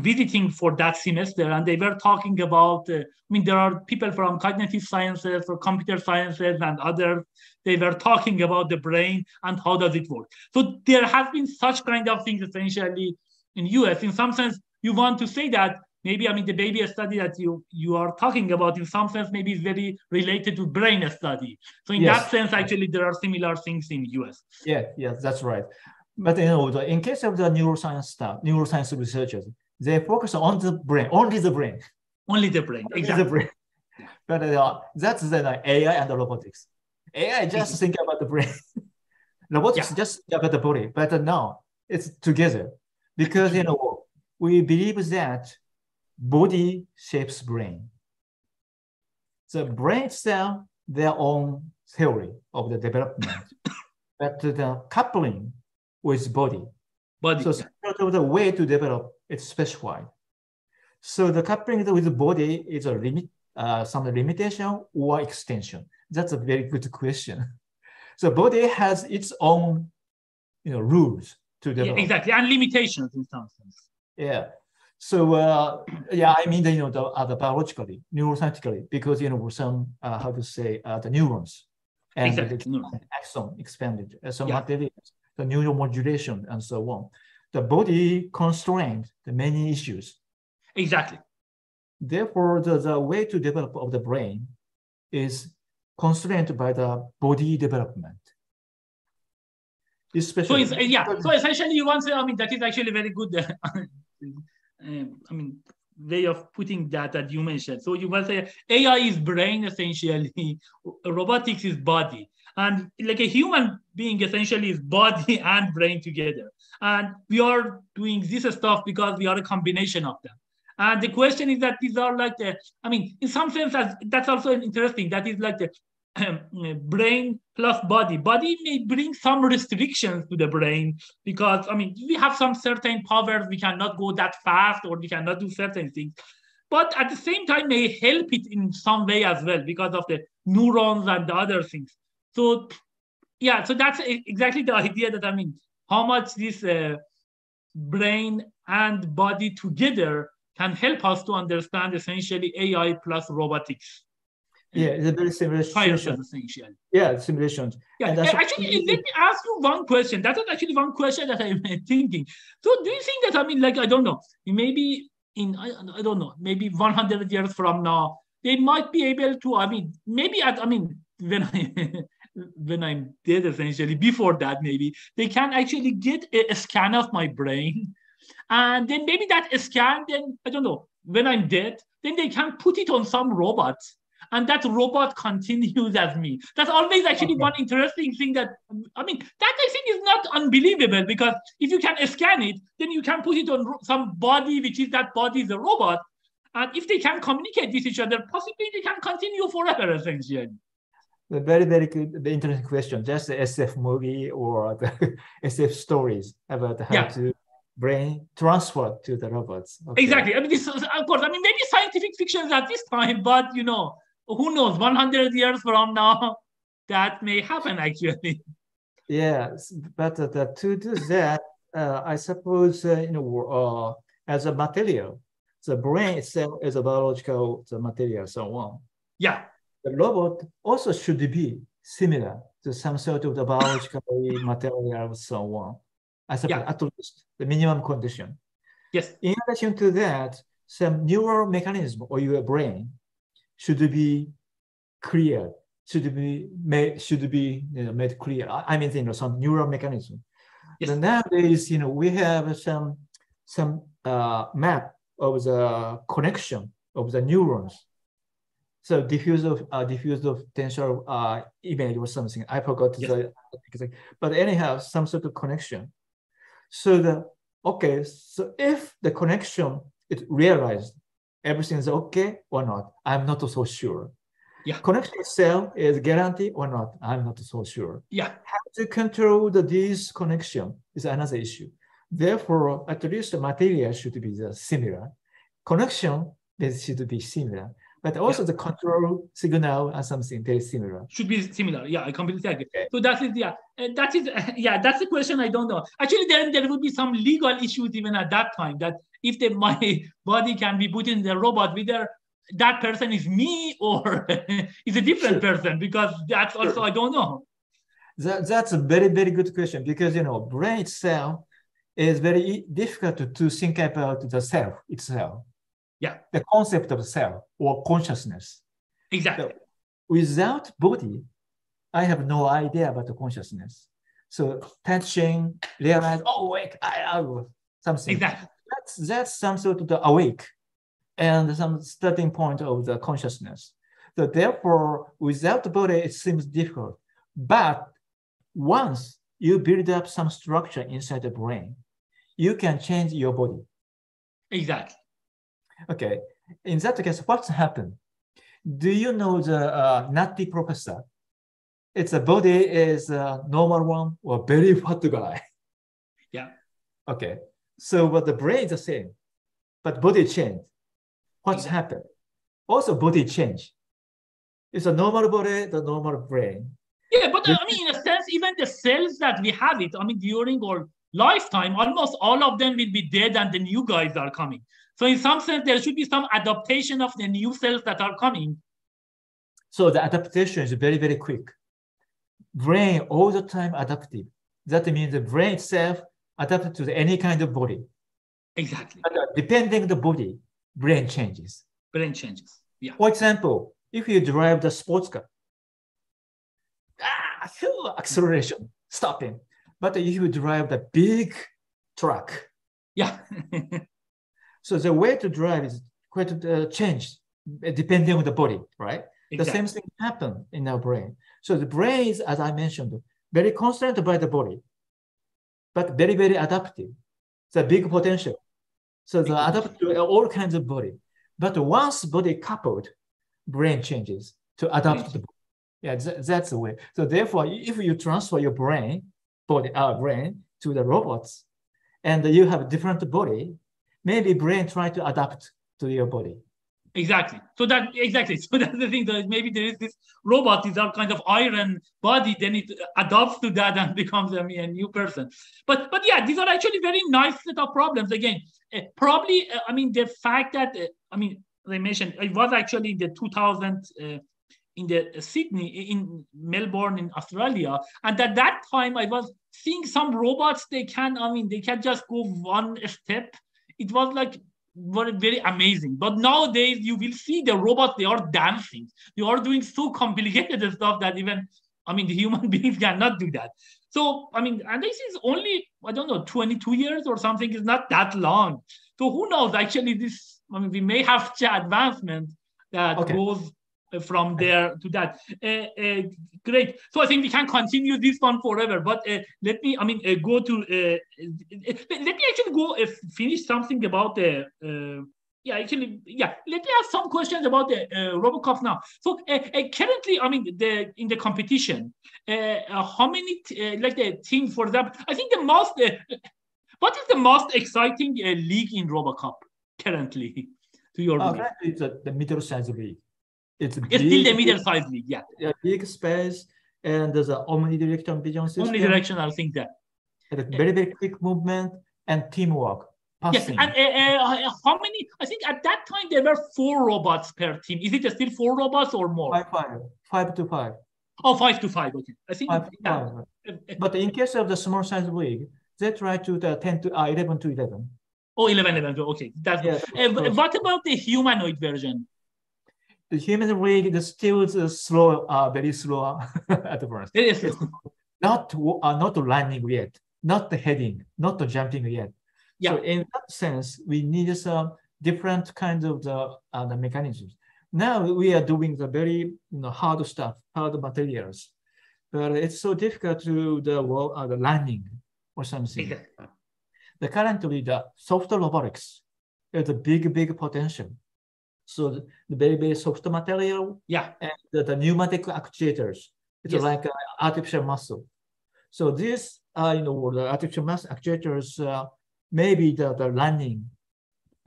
visiting for that semester, and they were talking about. There are people from cognitive sciences or computer sciences and others. They were talking about the brain and how does it work. So there has been such kind of things essentially in US. In some sense, you want to say that maybe, the baby study that you are talking about, in some sense, maybe is very related to brain study. So in that sense, actually, there are similar things in US. Yeah, that's right. But in case of the neuroscience researchers, they focus on the brain, only the brain. Only the brain, exactly. The brain. But that's the AI and the robotics. AI just think about the brain. Robotics just think about the body. But no, it's together. Because, we believe that body shapes brain. The brain itself, their own theory of the development, but the coupling with body. So the way to develop it's specified. So the coupling with the body is some limitation or extension. That's a very good question. So body has its own, rules to develop. Yeah, exactly, and limitations in some sense. Yeah. So the biologically, neuroscientifically, because some the neurons and the axon expanded, materials, the neuromodulation and so on. The body constrained the many issues. Exactly. Therefore, the way to develop of the brain is constrained by the body development. Especially. So essentially, you want to say, that is actually very good. Way of putting that you mentioned. So you will say AI is brain essentially, robotics is body, and like a human being essentially is body and brain together. And we are doing this stuff because we are a combination of them. And the question is that these are like in some sense, that's also interesting. That is like the brain plus body. Body may bring some restrictions to the brain because we have some certain powers. We cannot go that fast, or we cannot do certain things. But at the same time, may help it in some way as well because of the neurons and the other things. So yeah, so that's exactly the idea that, I mean, how much this brain and body together can help us to understand essentially AI plus robotics. Yeah, it's a very similar situation. Essentially. Yeah, simulations. Yeah, and actually, let me ask you one question. That was actually one question that I'm thinking. So, do you think that, I mean, like, I don't know, maybe I don't know, maybe 100 years from now, they might be able to, I mean, maybe, I mean, when when I'm dead, essentially, before that, maybe they can actually get a scan of my brain. And then maybe that scan, then, I don't know, when I'm dead, then they can put it on some robot, and that robot continues as me. That's always actually one interesting thing that, I mean, that I think is not unbelievable, because if you can scan it, then you can put it on some body, which is that body is a robot. And if they can communicate with each other, possibly they can continue forever, essentially. A very, very good, interesting question. Just the SF movie or the SF stories about how to brain transfer to the robots. Okay. Exactly. I mean, this, of course, I mean, maybe scientific fiction at this time, but, you know, who knows, 100 years from now, that may happen, actually. Yes, but to do that, I suppose, as a material, the brain itself is a biological material, so on. Yeah. The robot also should be similar to some sort of the biological material, so on. I suppose at least the minimum condition. Yes. In addition to that, some neural mechanism or your brain should be clear, should be made clear. I mean, some neural mechanism. Yes. And nowadays, we have some map of the connection of the neurons. So diffuse of tensor image or something. I forgot the exact, but anyhow, some sort of connection. So so if the connection is realized, everything is okay or not, I'm not so sure. Yeah. Connection itself is guaranteed or not, I'm not so sure. Yeah. How to control these connection is another issue. Therefore, at least the material should be similar. Connection should be similar. But also the control signal and something very similar. Should be similar. Yeah, I completely agree. Okay. So that's the question. I don't know. Actually, there would be some legal issues even at that time, that if my body can be put in the robot, whether that person is me or is a different person, because that's also, I don't know. That's a very, very good question, because, brain itself is very difficult to think about the self itself. Yeah, the concept of self or consciousness. Exactly. So without body, I have no idea about the consciousness. So touching, realize, oh wait, I have something. Exactly. That's some sort of the awake and some starting point of the consciousness. So therefore, without the body, it seems difficult. But once you build up some structure inside the brain, you can change your body. Exactly. Okay, in that case, what's happened? Do you know the nutty professor? It's a body is a normal one or very fat guy. Yeah. Okay, so but the brain is the same, but body change. What's happened? Also body change. It's a normal body, the normal brain. Yeah, but I mean, in a sense, even the cells that we have it, I mean, during our lifetime, almost all of them will be dead and the new guys are coming. So in some sense, there should be some adaptation of the new cells that are coming. So the adaptation is very, very quick. Brain all the time adaptive. That means the brain itself adapted to any kind of body. Exactly. But depending on the body, brain changes. Brain changes, yeah. For example, if you drive the sports car, acceleration, stopping. But if you drive the big truck, yeah. So the way to drive is quite changed depending on the body, right? Exactly. The same thing happens in our brain. So the brain is, as I mentioned, very constant by the body, but very, very adaptive. It's a big potential. So the adapt to all kinds of body. But once body coupled, brain changes to adapt to the body. Yeah, that's the way. So therefore, if you transfer your brain to the robots, and you have a different body, maybe brain try to adapt to your body. Exactly. So that's the thing. That maybe there is this robot is our kind of iron body, then it adapts to that and becomes a new person. But yeah, these are actually very nice set of problems. Again, probably I mean the fact that I mean as I mentioned, it was actually in the 2000 in the Sydney in Melbourne in Australia, and at that time I was seeing some robots. They can just go one step. It was like very amazing. But nowadays, you will see the robots, they are dancing. They are doing so complicated stuff that even, the human beings cannot do that. So, and this is only, I don't know, 22 years or something. It's not that long. So who knows? Actually, we may have advancement that goes from there to that. Great. So I think we can continue this one forever. But let me, go to. Let me actually go finish something about the. Let me ask some questions about the Robocup now. So currently, in the competition, how many like the team, for example? I think the most. What is the most exciting league in Robocup currently? To your belief? It's the middle-sized league. It's still the middle-sized league, yeah. Big space, and there's an omnidirectional vision system. Omnidirectional, I think that. And very, very quick movement and teamwork. Yes, and how many? I think at that time there were 4 robots per team. Is it still 4 robots or more? 5 to 5. Oh, 5 to 5. Okay, I think. 5 to 5. But in case of the small size league, they try to the 11 to 11. Oh, 11. Okay, that's what about the humanoid version? The human league is still slow, very slow at first. It is slow. Not landing yet, not the heading, not the jumping yet. Yeah. So in that sense, we need some different kinds of the mechanisms. Now we are doing the very hard stuff, hard materials, but it's so difficult to the landing or something. Currently the soft robotics is a big potential. So the very, very soft material, and the pneumatic actuators, it's like artificial muscle. So this, the artificial muscle actuators, maybe the landing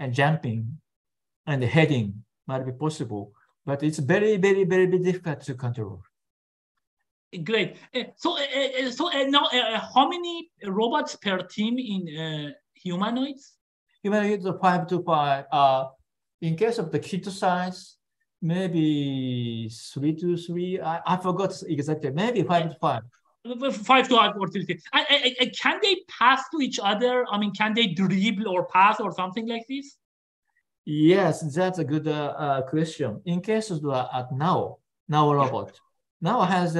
and jumping and the heading might be possible, but it's very, very, very difficult to control. Great. So now, how many robots per team in humanoids? Humanoids are 5 to 5. In case of the kit size, maybe 3 to 3. I forgot exactly. Maybe 5 to 5. 5 to 5 or 3. Can they pass to each other? Can they dribble or pass or something like this? Yes, that's a good question. In case of now robot, now has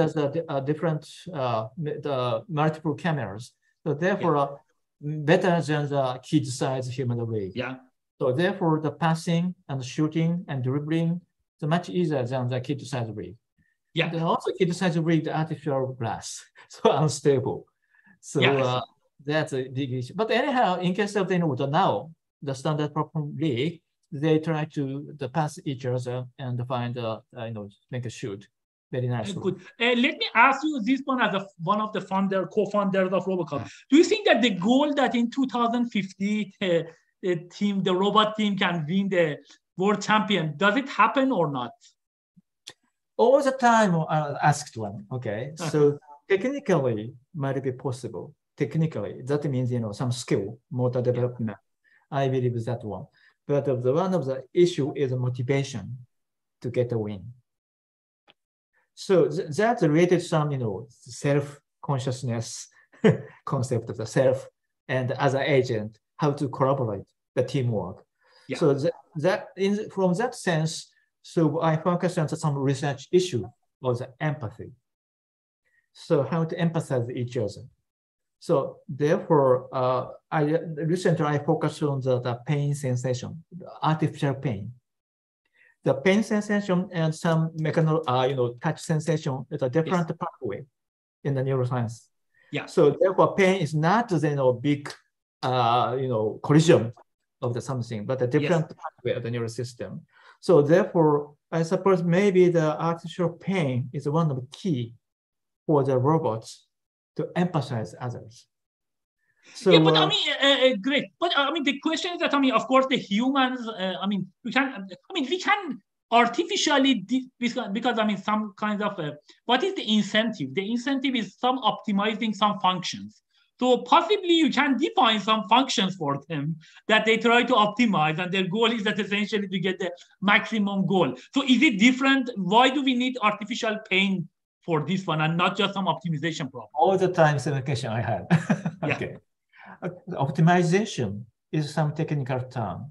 different the multiple cameras, so therefore better than the kid size human league. Yeah. So therefore, the passing and shooting and dribbling is much easier than the kid size league. Yeah. And also kid size league, the artificial glass, so unstable. So that's a big issue. But anyhow, in case of the standard problem league, they try to pass each other and find make a shoot very nicely. Good. Let me ask you this one as one of the co-founders of Robocup. Do you think that the goal that in 2050 the robot team can win the world champion, does it happen or not? All the time I asked one. Okay, so technically might be possible. Technically, that means some skill, motor development. I believe that one. But one of the issue is motivation to get a win. So that's related to some self-consciousness concept of the self and as an agent, how to collaborate the teamwork. Yeah. So from that sense, so I focus on some research issue of the empathy. So how to empathize with each other. So therefore, recently I focused on the pain sensation, the artificial pain. The pain sensation and some mechanical, touch sensation is a different pathway in the neuroscience. Yeah. So therefore, pain is not big, collision of the something, but a different pathway of the neural system. So therefore, I suppose maybe the artificial pain is one of the key for the robots to emphasize others. So, yeah, but I mean, great. But I mean, the question is that I mean, of course, the humans. I mean, we can. I mean, we can artificially because I mean, some kinds of. What is the incentive? The incentive is some optimizing some functions. So possibly you can define some functions for them that they try to optimize, and their goal is that essentially to get the maximum goal. So is it different? Why do we need artificial pain for this one and not just some optimization problem? all the time, same question I had. Okay. Optimization is some technical term.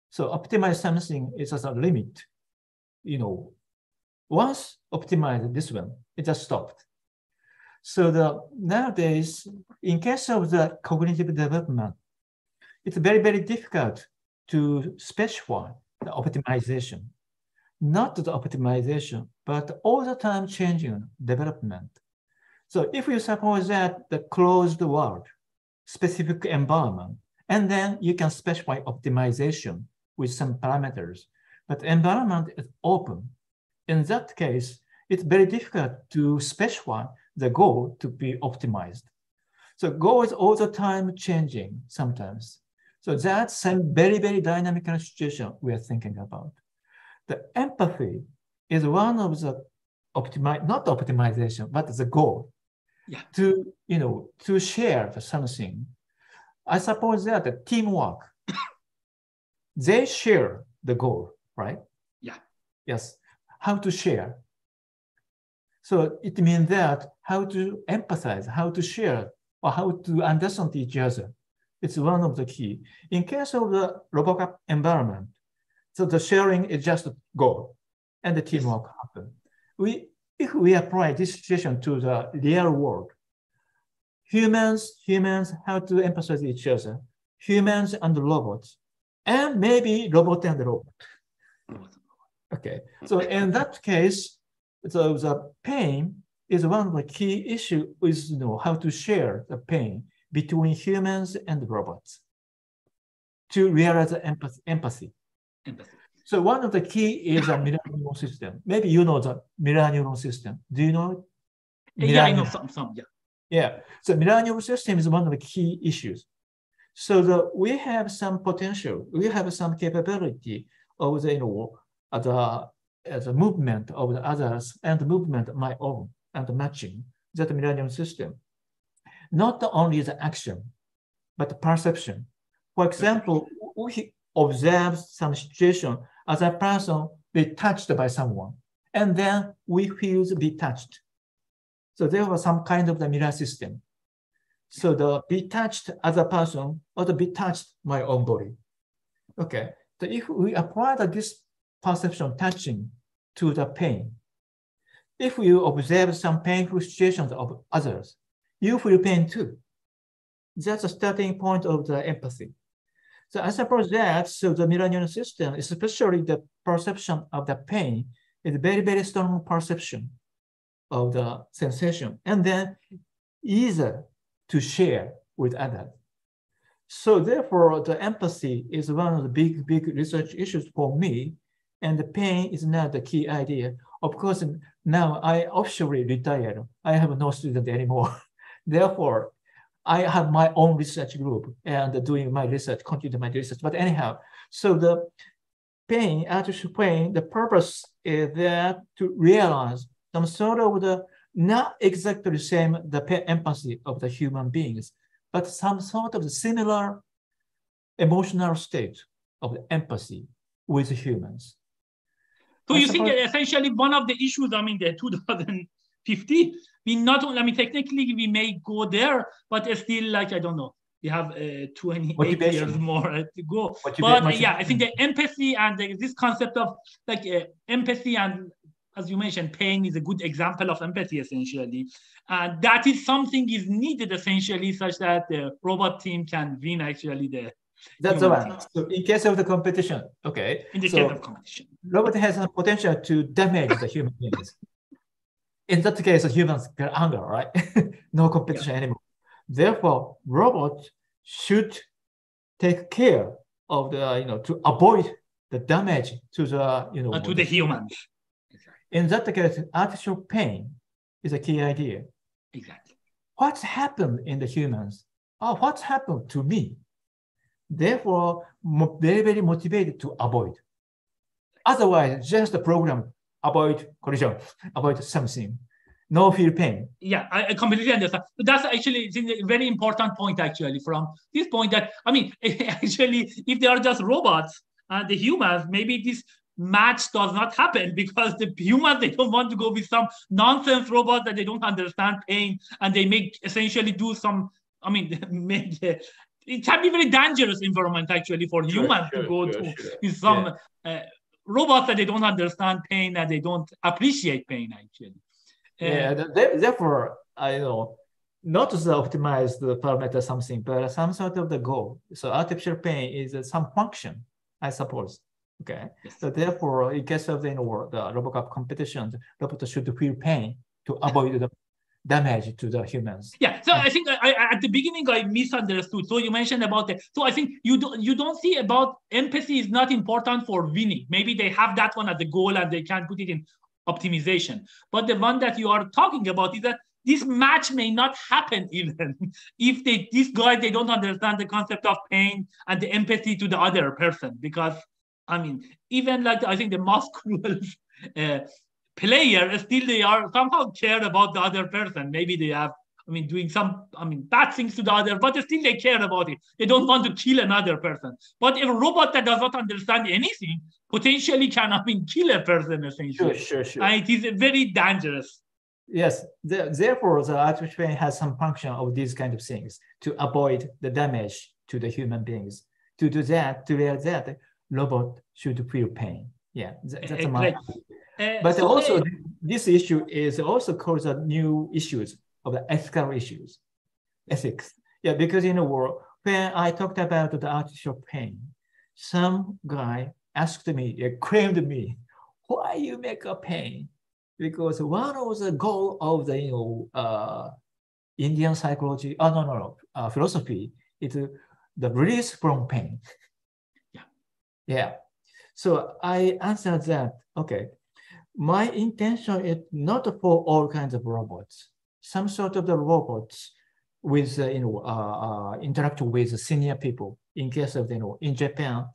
So optimize something is just a limit. You know, once optimized this one, it just stopped. So nowadays, in case of the cognitive development, it's very, very difficult to specify the optimization. Not the optimization, but all the time changing development. So if you suppose that the closed world, specific environment, and then you can specify optimization with some parameters, but environment is open. In that case, it's very difficult to specify the goal to be optimized. So goal is all the time changing sometimes. So that's some very, very dynamic situation we are thinking about. The empathy is one of the not optimization, but the goal. Yeah. To share something. I suppose that the teamwork, they share the goal, right? Yeah. Yes. How to share. So it means that how to empathize, how to share, or how to understand each other. It's one of the key. In case of the Robocup environment, so the sharing is just a goal, and the teamwork happen. If we apply this situation to the real world, humans how to empathize each other, humans and robots, and maybe robot and robot. Okay, so in that case, so the pain is one of the key issues is how to share the pain between humans and robots to realize empathy. So one of the key is a mirror neuron system. Maybe you know the mirror neuron system. Do you know it? Yeah, I know some, yeah. Yeah, so mirror neuron system is one of the key issues. So we have some potential, we have some capability of the movement of the others and the movement of my own and the matching that mirror neuron system. Not only the action, but the perception. For example, we observe some situation as a person be touched by someone, and then we feel be touched. So there was some kind of the mirror system. So the be touched as a person or the be touched my own body. Okay, so if we apply this perception touching to the pain, if you observe some painful situations of others, you feel pain too. That's a starting point of the empathy. So I suppose that the mirror neuron system, especially the perception of the pain, is very, very strong perception of the sensation, and then easier to share with others. So therefore, the empathy is one of the big, big research issues for me, and the pain is not the key idea. Of course, now I officially retired. I have no student anymore. Therefore, I have my own research group and doing my research, continue my research. But anyhow, so the pain, artificial pain, the purpose is that to realize some sort of the not exactly the same the empathy of the human beings, but some sort of the similar emotional state of the empathy with humans. So you think essentially one of the issues, I mean, the 2050, we not only, I mean, technically we may go there, but it's still like, I don't know, we have 28 years more to go. But yeah, I think the empathy and this concept of like empathy and, as you mentioned, pain is a good example of empathy, essentially. And that is something is needed, essentially, such that the robot team can win, actually, the That's the one. So in case of the competition, okay. In the case of competition. Robot has a potential to damage the human beings. In that case, humans get anger, right? No competition anymore. Therefore, robots should take care of the, to avoid the damage to the, to the humans. In that case, artificial pain is a key idea. Exactly. What's happened in the humans oh, what's happened to me? Therefore, very, very motivated to avoid. Otherwise, just the program, avoid collision, avoid something, no feel pain. Yeah, I completely understand. But that's actually a very important point, actually, from this point that, I mean, actually, if they are just robots, the humans, maybe this match does not happen because the humans, they don't want to go with some nonsense robot that they don't understand pain and they make essentially do some, I mean, make it can be very dangerous environment actually for humans to go to with some robots that they don't understand pain and they don't appreciate pain actually. Yeah, therefore, I know not to optimize the parameter something, but some sort of the goal. So artificial pain is some function, I suppose. Okay. Yes. So therefore, in case of the Robocup competition, robots should feel pain to avoid the damage to the humans. Yeah. So I think at the beginning I misunderstood. So you mentioned about that. So I think you don't see about empathy is not important for winning. Maybe they have that one as a goal and they can put it in optimization. But the one that you are talking about is that this match may not happen even if these guys they don't understand the concept of pain and the empathy to the other person. Because I mean, even like I think the most cruel player still they are somehow care about the other person. Maybe they have doing some bad things to the other, but still they care about it. They don't want to kill another person. But a robot that does not understand anything potentially can kill a person essentially. Sure. And it is very dangerous. Yes, therefore the artificial brain has some function of these kind of things to avoid the damage to the human beings. To do that, to realize that robot should feel pain. Yeah, that's my. But so also this issue is also cause new issues of the ethical issues, ethics. Yeah, because when I talked about the artificial pain, some guy asked me, claimed me, why you make a pain? Because one of the goal of the Indian psychology, philosophy is the release from pain. Yeah. So I answered that, okay, my intention is not for all kinds of robots. Some sort of the robots with, interact with senior people. In case of, in Japan,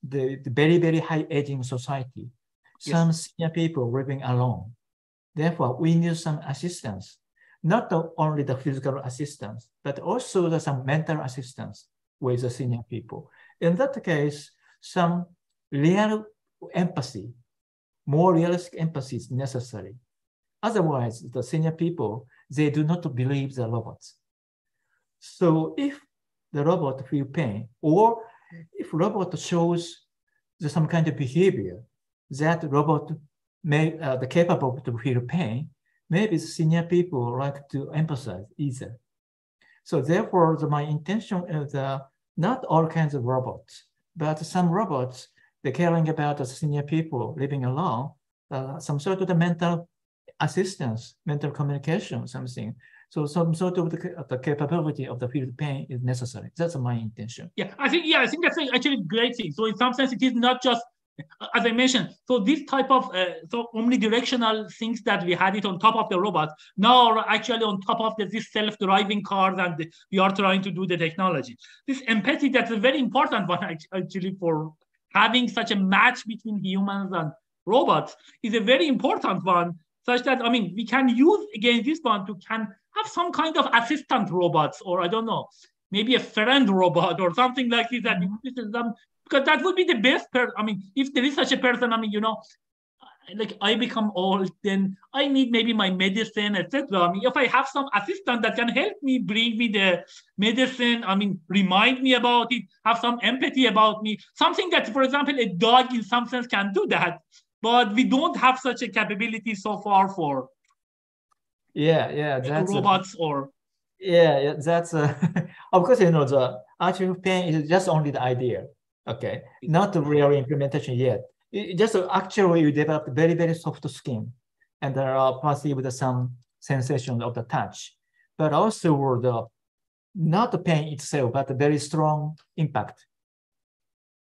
the very, very high aging society, some senior people living alone. Therefore, we need some assistance, not only the physical assistance, but also some mental assistance with the senior people. In that case, some real empathy, more realistic empathy is necessary. Otherwise, the senior people, they do not believe the robots. So if the robot feel pain, or if robot shows some kind of behavior that robot may capable to feel pain, maybe senior people like to empathize either. So therefore, my intention is not all kinds of robots, but some robots, they're caring about the senior people living alone, some sort of the mental assistance, mental communication, something. So some sort of the capability of the field pain is necessary. That's my intention. Yeah, I think that's actually a great thing. So in some sense, it is not just, as I mentioned, so this type of omnidirectional things that we had it on top of the robots now are actually on top of this self-driving cars, and we are trying to do the technology. This empathy, that's a very important one actually for having such a match between humans and robots is a very important one, such that, we can use, again, this one to can have some kind of assistant robots, or I don't know, maybe a friend robot or something like this, that because that would be the best if there is such a person, like I become old, then I need maybe my medicine, etc. If I have some assistant that can help me, bring me the medicine, remind me about it, have some empathy about me, something that, for example, a dog in some sense can do that, but we don't have such a capability so far for that's robots or. Yeah, that's of course, the artificial pain is just only the idea. Okay, not the real implementation yet. Just actually, you developed very, very soft skin, and there are perceived some sensation of the touch, but also not the pain itself, but a very strong impact.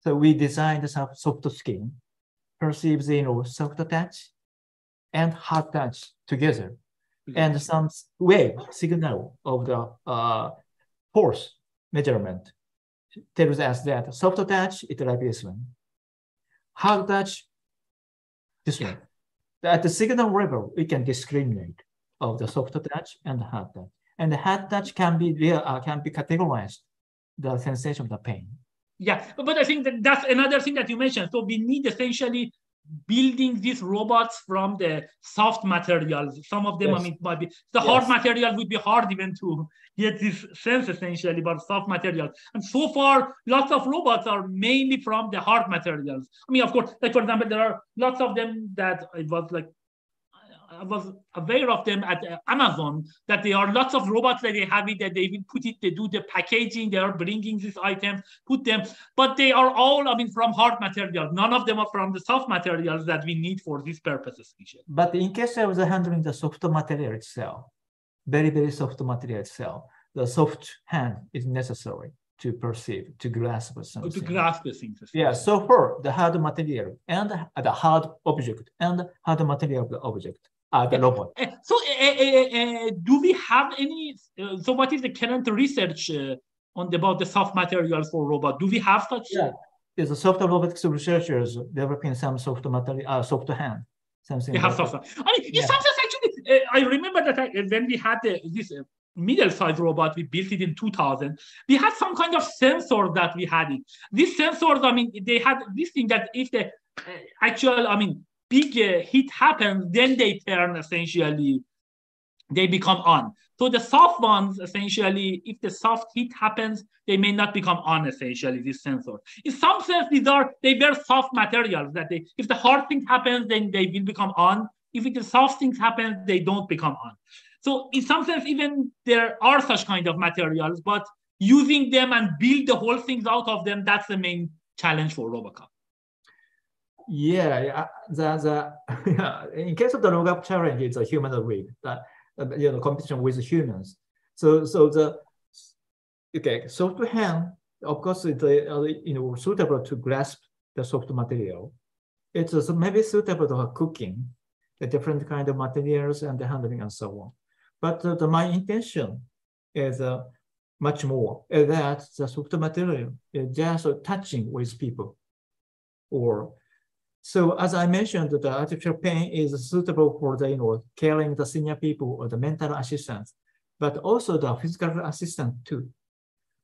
So we designed some soft skin, perceives soft touch and hard touch together, and some wave signal of the force measurement tells us that soft touch is like this one. Hard touch, this one. At the signal level, we can discriminate of the soft touch and the hard touch. And the hard touch can be categorized the sensation of the pain. Yeah, but I think that's another thing that you mentioned. So we need essentially building these robots from the soft materials. Some of them, yes. I mean, might be the yes. hard material would be hard even to get this sense essentially, but soft materials. And so far, lots of robots are mainly from the hard materials. I mean, of course, like for example, there are lots of them that I was aware of them at Amazon, that there are lots of robots that they have it, that they will put it, they do the packaging, they are bringing these items, put them, but they are all, I mean, from hard materials. None of them are from the soft materials that we need for this purpose. But in case I was handling the soft material itself, very, very soft material itself, the soft hand is necessary to perceive, to grasp something. To grasp the things. Yeah, so for the hard material and the hard object and hard material of the object, the robot. So do we have any, so what is the current research about the soft materials for robot? Do we have such? Yeah, there's a soft robotics researchers developing some soft material, soft hand. Something. They have soft hand. I mean, yeah. Sometimes actually, I remember that when we had this middle-sized robot, we built it in 2000. We had some kind of sensor that we had it. These sensors, I mean, they had this thing that if the actual, I mean, big heat happens, then they turn essentially, they become on. So the soft ones, essentially, if the soft heat happens, they may not become on, essentially, this sensor. In some sense, they were soft materials that if the hard thing happens, then they will become on. If the soft things happen, they don't become on. So in some sense, even there are such kind of materials, but using them and build the whole things out of them, that's the main challenge for Robocup. Yeah, in case of the Robocup challenge, it's a humanoid, competition with humans. So soft hand, of course, it's suitable to grasp the soft material. It's maybe suitable to cooking, the different kind of materials and the handling and so on. But my intention is much more that the soft material is just touching with people. So as I mentioned, the artificial pain is suitable for the caring the senior people or the mental assistance, but also the physical assistant too,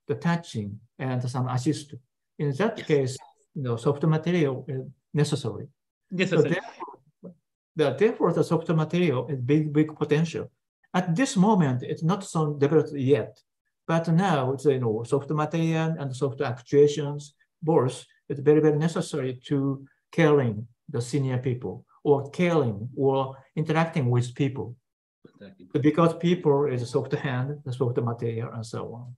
the touching and some assist. In that case, soft material is necessary. So therefore, the soft material is big potential. At this moment, it's not so developed yet, but now it's soft material and soft actuations, both it's very, very necessary to caring the senior people or caring or interacting with people. Because people is a soft hand, the soft material, and so on.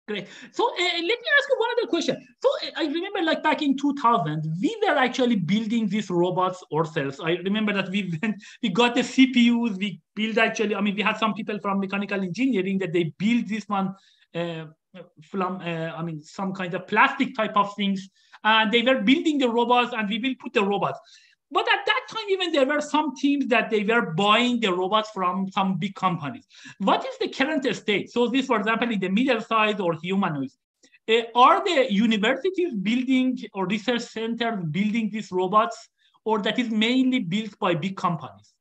Great. So let me ask you one other question. So I remember like back in 2000, we were actually building these robots ourselves. I remember that we got the CPUs, we built actually, I mean, we had some people from mechanical engineering that they built this one from, I mean, some kind of plastic type of things. And they were building the robots and we will put the robots. But at that time, even there were some teams that they were buying the robots from some big companies. What is the current state? So this, for example, in the middle size or humanoids, are the universities building or research centers building these robots, or that is mainly built by big companies?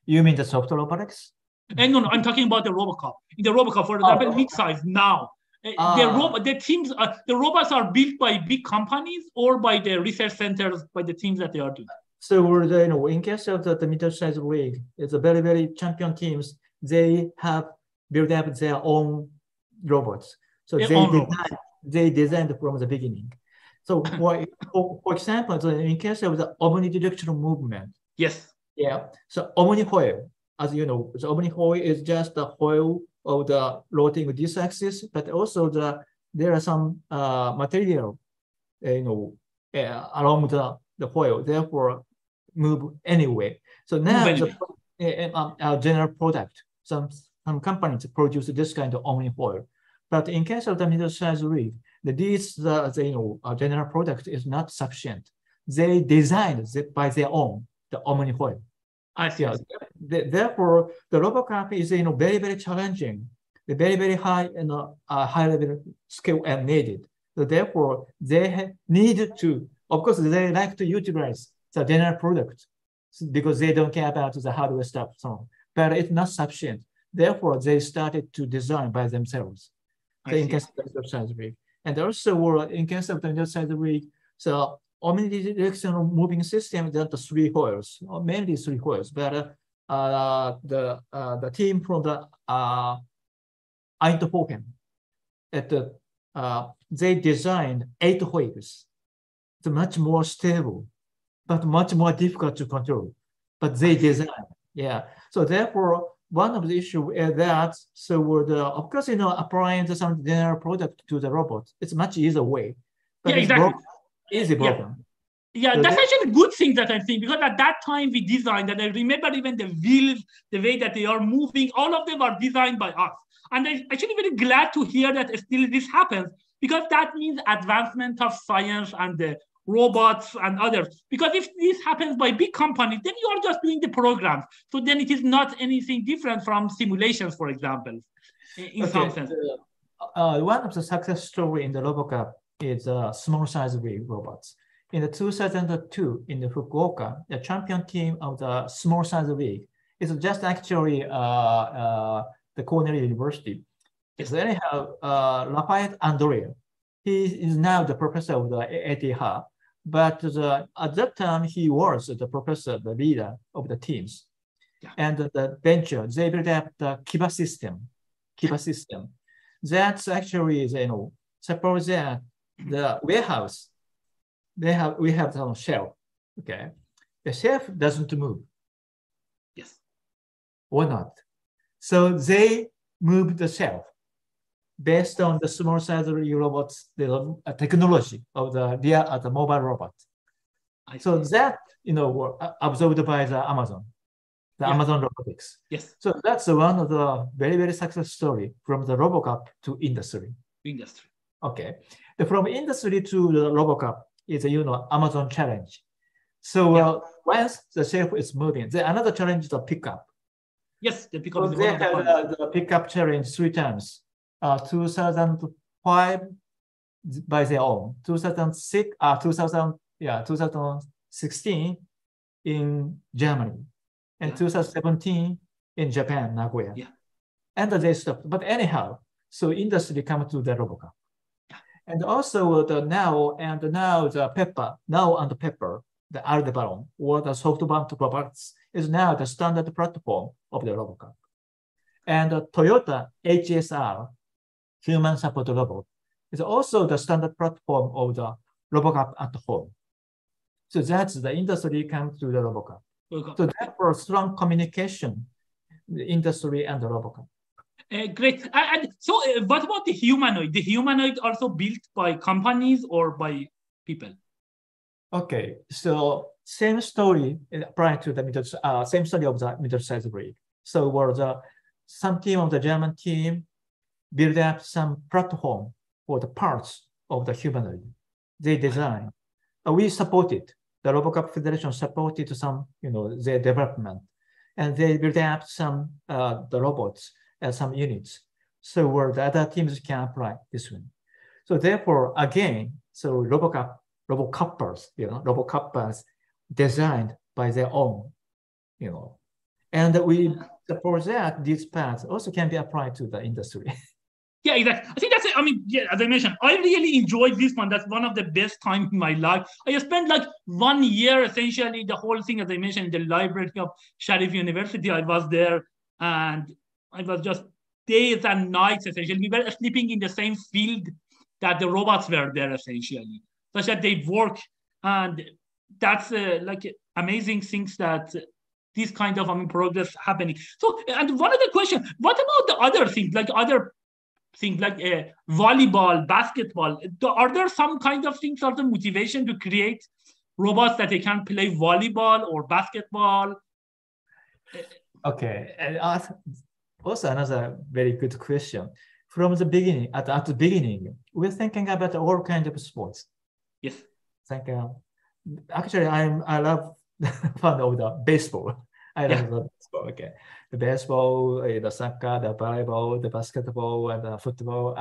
You mean the soft robotics? No, I'm talking about the Robocup. In the Robocup, for example, mid-size now. The robots are built by big companies or by the research centers, by the teams that they are doing. So in case of the middle-sized league, it's a very, very champion teams. They have built up their own robots. So they designed from the beginning. So for example, in case of the omnidirectional movement. Yes. Yeah. So omnifoil, as you know, the omnifoil is just the foil of the rotating this axis, but also there are some material, along the foil, therefore move anyway. So now our general product, some companies produce this kind of omnifoil, but in case of the middle-sized rig, our general product is not sufficient. They designed by their own the omnifoil. I see. Yeah, therefore, the Robocup is very, very challenging the very, very high, high level skill and needed. So therefore, they need to, of course, they like to utilize the general product because they don't care about the hardware stuff, so, but it's not sufficient. Therefore, they started to design by themselves. In case of the middle-sized rig. And also, in case of the middle-sized rig, so omnidirectional moving system, there are 3 wheels, or mainly 3 wheels, but the team from the Eindhoven, they designed 8 wheels. It's much more stable, but much more difficult to control. But they design, yeah. So therefore, one of the issues is that, so of course, applying some general product to the robot, it's much easier way. But yeah, exactly. Easy broken. Yeah, so that's actually a good thing that I think, because at that time we designed, and I remember even the wheels, the way that they are moving, all of them are designed by us. And I'm actually very glad to hear that still this happens, because that means advancement of science and the robots and others. Because if this happens by big companies, then you are just doing the programs. So then it is not anything different from simulations, for example, in some sense. One of the success story in the Robocup is small size robots. In the 2002, in the Fukuoka, the champion team of the small size rig is just actually the Cornell University. Yes. So anyhow, Lafayette Andrea, he is now the professor of the ETH, but at that time he was the professor, the leader of the teams. Yeah. And the venture, they built up the Kiba system. That's actually, suppose that the warehouse, we have some shelf, okay? The shelf doesn't move. Yes. Or not. So they move the shelf based on the small size robots, the technology of the mobile robot. So that, were absorbed by the Amazon. Amazon Robotics. Yes. So that's one of the very, very success story from the Robocup to industry. Okay. From industry to the Robocup is Amazon challenge. So once the shelf is moving, another challenge is the pickup. Yes, the pickup. So they had the pickup challenge 3 times. 2005 by their own, 2016 in Germany, and 2017 in Japan, Nagoya. Yeah. And they stopped. But anyhow, so industry come to the Robocup. Yeah. And also now the Pepper, the Aldebaran, or the SoftBank robots is now the standard platform of the Robocup. And the Toyota HSR, human support robot, is also the standard platform of the Robocup at home. So that's the industry comes to the Robocup. So therefore, strong communication, the industry and the Robocup. Great. And so what about the humanoid? The humanoid also built by companies or by people? Okay, so same story prior to the same story of the middle-sized rig. So some team of the German team build up some platform for the parts of the humanoid. They design. We supported. The Robocup Federation supported some, their development, and they built up some the robots and some units. So where the other teams can apply this one. So therefore, again, so Robocuppers, Robocuppers designed by their own, and we suppose that these parts also can be applied to the industry. Yeah, exactly. I think that's it. I mean, yeah, as I mentioned, I really enjoyed this one. That's one of the best times in my life. I spent like 1 year, essentially, the whole thing, as I mentioned, in the library of Sharif University. I was there, and I was just days and nights, essentially. We were sleeping in the same field that the robots were there, essentially, such that they work. And that's like amazing things that this kind of progress happening. So, and one other question, what about the other things, like other things like volleyball, basketball? Are there some kind of things, or the motivation to create robots that they can play volleyball or basketball? Okay, and also another very good question. From the beginning, at the beginning, we're thinking about all kinds of sports. Yes. Actually, I love fun of the baseball. I love the baseball. Okay, the baseball, the soccer, the volleyball, the basketball, and the football.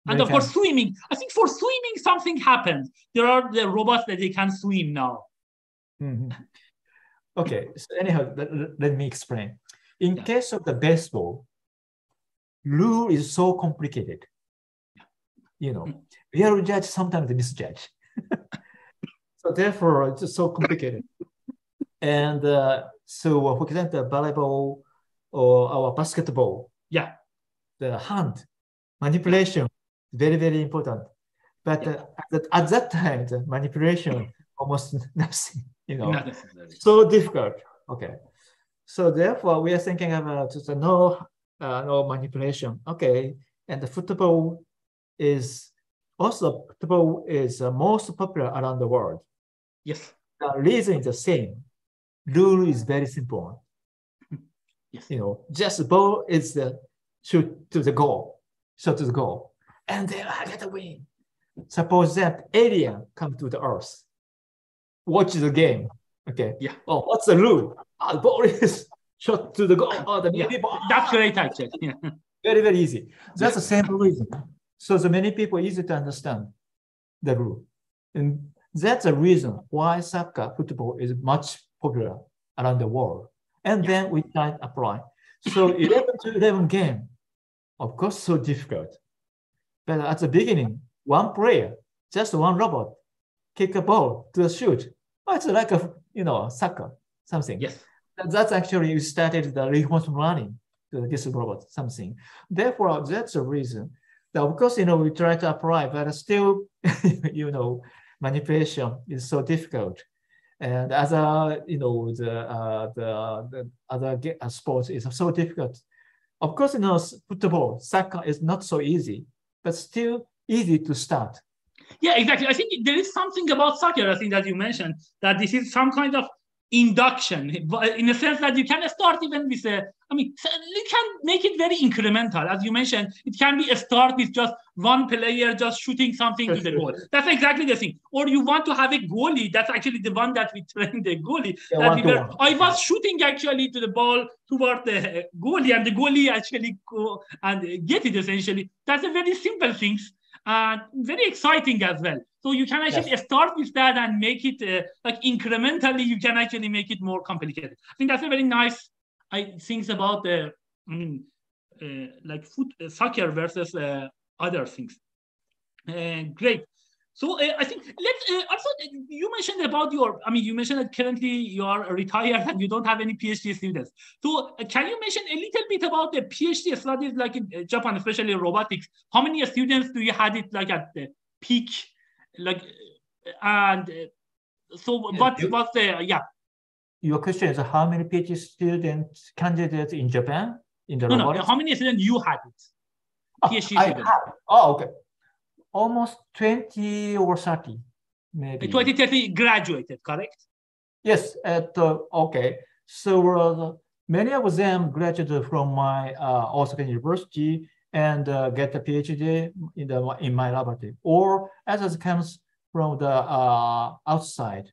And for swimming, I think for swimming something happened. There are the robots that they can swim now. Mm-hmm. Okay, so anyhow, let me explain. In case of the baseball, rule is so complicated. You know, real judge sometimes misjudge. So therefore, it's just so complicated. And so, for example, volleyball or our basketball, the hand manipulation, very, very important. But at that time, the manipulation almost nothing, you know, so difficult. Okay. So therefore, we are thinking about just no manipulation. Okay. And the football is also most popular around the world. Yes. The reason is the same. Rule is very simple. Yes. You know, just the ball is the shoot to the goal, and then I get a win. Suppose that alien come to the Earth, watch the game. Okay. Yeah. Oh, what's the rule? The ball is shot to the goal. Oh, the baby ball. That's great, actually. Yeah. Very, very easy. That's the same reason. So the many people easy to understand the rule, and that's the reason why soccer, football is much popular around the world. And then we try to apply. So 11 to 11 game, of course, so difficult. But at the beginning, one player, just one robot, kick a ball to the shoot. Oh, it's like a soccer, something. Yes. That's actually we started the reinforcement learning to this robot, something. Therefore, that's the reason. Now, of course, we try to apply, but still, manipulation is so difficult. And other, the other sports is so difficult. Of course, football, soccer is not so easy, but still easy to start. Yeah, exactly. I think there is something about soccer, I think, that you mentioned, that this is some kind of induction, in a sense that you can start even with you can make it very incremental. As you mentioned, it can be a start with just one player just shooting something to the goal. That's exactly the thing. Or you want to have a goalie. That's actually the one that we trained, the goalie. I was shooting actually to the ball toward the goalie, and the goalie actually go and get it essentially. That's a very simple things. And very exciting as well. So you can actually start with that and make it like incrementally. You can actually make it more complicated. I think that's a very nice things about the like soccer versus other things. Great. So I think let's also you mentioned about you mentioned that currently you are retired and you don't have any PhD students. So can you mention a little bit about the PhD studies like in Japan, especially robotics? How many students do you had it like at the peak? Like and so what was the Your question is how many PhD students candidates in Japan in the robotics? No, how many students you had it? PhD students. Okay. Almost 20 or 30, maybe. 20, 30 graduated, correct? Yes. Okay. So many of them graduated from my Osaka University and get a PhD in my laboratory, or others comes from the outside,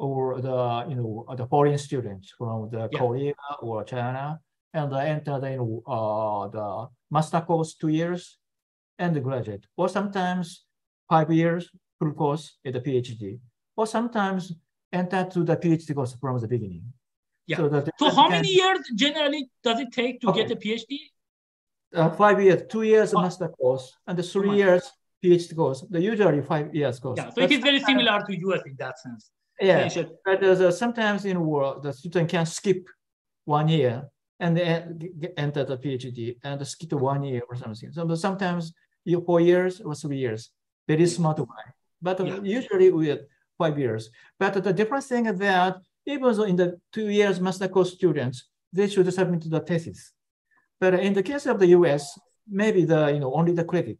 or the foreign students from the Korea or China, and enter the master course 2 years. And the graduate, or sometimes 5 years full course at the PhD, or sometimes enter to the PhD course from the beginning. Yeah. So how many years generally does it take to get a PhD? 5 years, 2 years master course, and 3 years PhD course. The usually 5 years course. Yeah. So it is very similar to US in that sense. Yeah. But sometimes in world the student can skip 1 year and enter the PhD and skip 1 year or something. So sometimes 4 years or 3 years, very smart way. But usually we have 5 years. But the different thing is that even though in the 2 years master course students, they should submit the thesis. But in the case of the US, maybe only the credit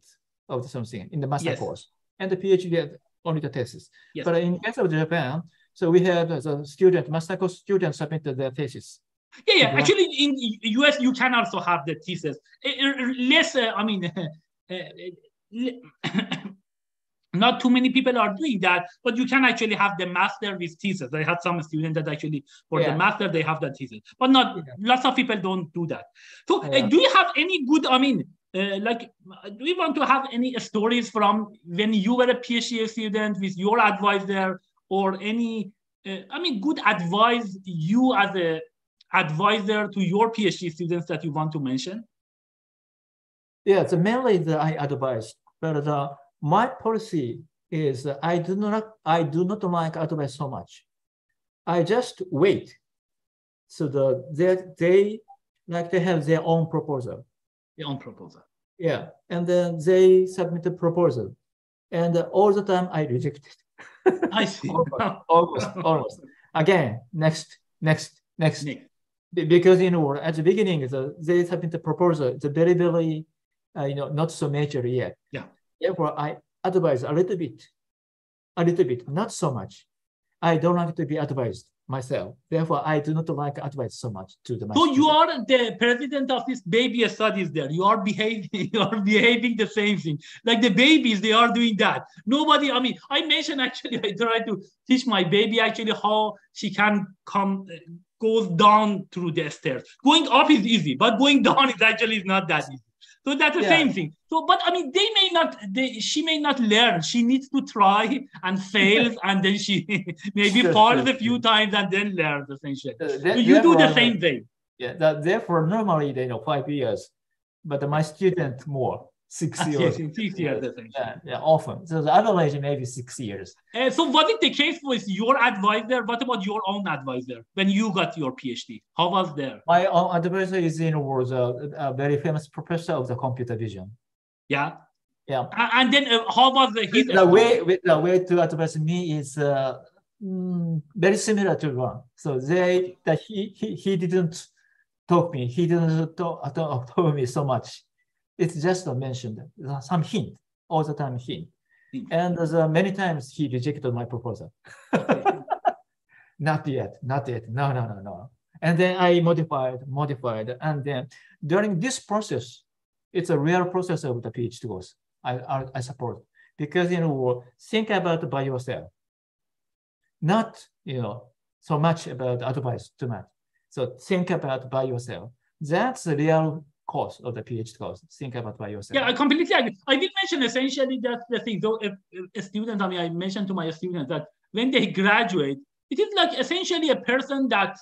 of something in the master course, and the PhD only the thesis. But in the case of Japan, so we have the master course students submitted their thesis. Yeah. Actually, in US, you can also have the thesis. Less, Not too many people are doing that, but you can actually have the master with thesis. I had some students that actually for the master they have that thesis, but not lots of people don't do that. So do you have any good? I mean, do you want to have any stories from when you were a PhD student with your advisor, or any? I mean, good advice you as a advisor to your PhD students that you want to mention? Yeah, so mainly I advise, but my policy is I do not like advice so much. I just wait. So they have their own proposal. Their own proposal. Yeah, and then they submit a proposal, and all the time I reject it. I see. almost. Again, next. Because at the beginning they submit a proposal. It's a very not so mature yet. Yeah. Therefore, I advise a little bit, not so much. I don't like to be advised myself. Therefore, I do not like advice so much to the. So you are the president of this baby studies there. You are behaving the same thing. Like the babies, they are doing that. Nobody. I mean, I mentioned actually. I try to teach my baby actually how she can goes down through the stairs. Going up is easy, but going down is actually not that easy. So that's the same thing. So, but I mean, she may not learn. She needs to try and fail, and then she maybe falls a few times and then learns essentially. So you do the same thing. Yeah, therefore normally 5 years, but my student more 6 years. 6 years. Yeah, often. So the average maybe 6 years. So was it the case with your advisor? What about your own advisor when you got your PhD? How was there? My own advisor was a very famous professor of the computer vision. Yeah. Yeah. And then how was his? The way to advise me is very similar to one. So he didn't talk me. He didn't talk me so much. It's just mentioned some hint, all the time hint. And many times he rejected my proposal. Not yet. No. And then I modified. And then during this process, it's a real process of the PhD course. I support, because think about by yourself, not so much about advice too much. So think about by yourself. That's the real course of the PhD course. Think about by yourself. Yeah, I completely agree. I will mention essentially that's the thing. So if a student, I mentioned to my students that when they graduate, it is like essentially a person that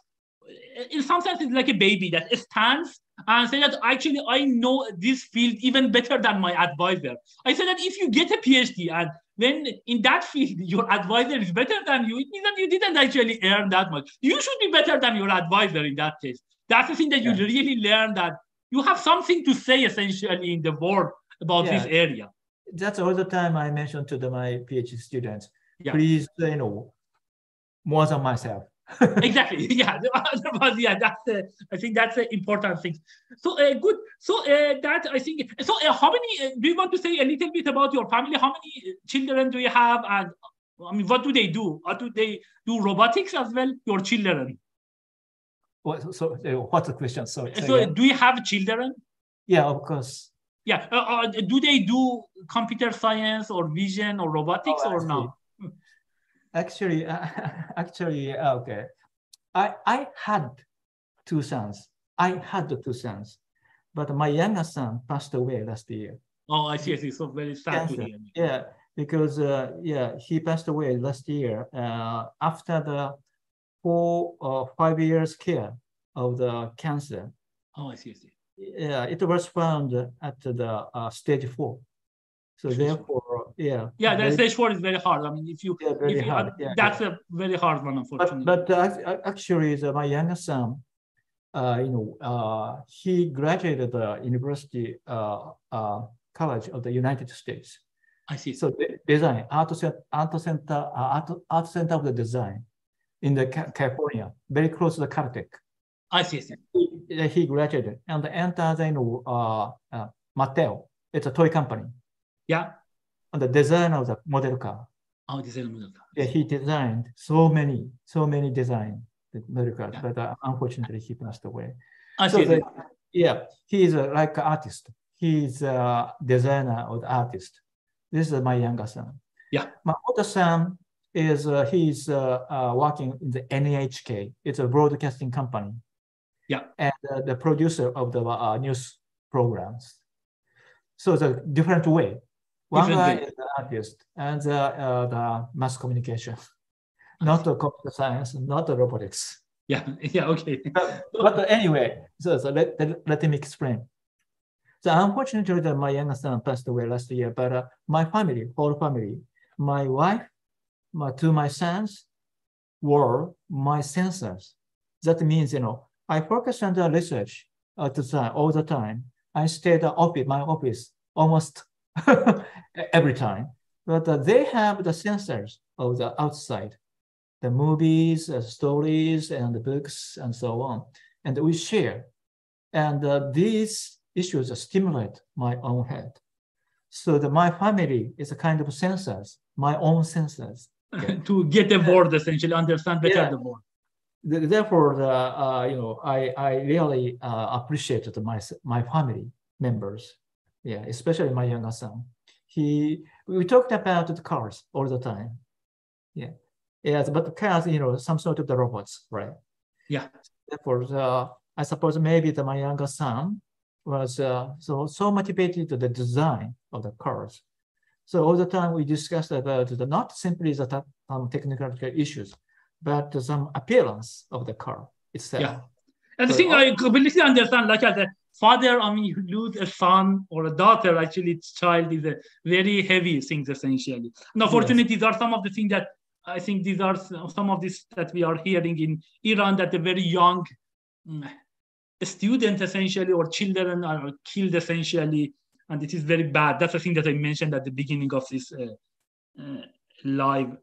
in some sense it's like a baby that stands and say that actually I know this field even better than my advisor. I said that if you get a PhD and when in that field your advisor is better than you, it means that you didn't actually earn that much. You should be better than your advisor in that case. That's the thing that you really learn, that you have something to say essentially in the world about this area. That's all the time I mentioned to my PhD students. Yeah. Please, more than myself. Exactly. Yeah. I think that's an important thing. So good. So that I think. So how many? Do you want to say a little bit about your family? How many children do you have? And I mean, what do they do? Or do they do robotics as well? Your children. So what's the question? Sorry. So do you have children? Yeah, of course. Yeah. Do they do computer science or vision or robotics or no? Actually, okay. I had two sons. But my younger son passed away last year. Oh, I see. So very sad to hear. Yeah, because he passed away last year after the 4 or 5 years care of the cancer. Oh, I see. Yeah, it was found at the stage 4. So therefore, that stage 4 is very hard. I mean, that's a very hard one, unfortunately. But actually, my younger son, he graduated the University College of the United States. I see. So design, art center of the design in the California, very close to the Caltech. I see. He graduated and entered Mattel. It's a toy company. Yeah. And the design of the model car. Oh, design model car. Yeah, he designed so many design model cars, but unfortunately he passed away. I see. He's like an artist. He's a designer or artist. This is my younger son. Yeah. My older son is he's working in the NHK. It's a broadcasting company. Yeah. And the producer of the news programs. So it's a different way. One guy is the artist and the mass communication, not the computer science, not the robotics. Yeah, yeah, okay. But anyway, so let me explain. So unfortunately, my youngest son passed away last year, but my family, whole family, my wife, my sons were my sensors. That means, I focus on the research all the time. I stayed at my office almost every time. But they have the sensors of the outside, the movies, stories, and the books, and so on. And we share. And these issues stimulate my own head. So my family is a kind of sensors, my own sensors. Okay. To get the word, essentially, understand better the word. Therefore, I really appreciate my family members. Yeah, especially my younger son. We talked about the cars all the time. Yeah, yes, but the cars, some sort of the robots, right? Yeah. Therefore, I suppose maybe my younger son was so motivated to the design of the cars. So all the time we discussed about not simply the technical issues, but some appearance of the car itself. Yeah. And I think I completely understand, like as a father, I mean, you lose a son or a daughter, actually, its child is a very heavy things, essentially. And unfortunately, these are some of the things that I think these are some of this that we are hearing in Iran, that a very young student, essentially, or children are killed, essentially. And it is very bad. That's the thing that I mentioned at the beginning of this live.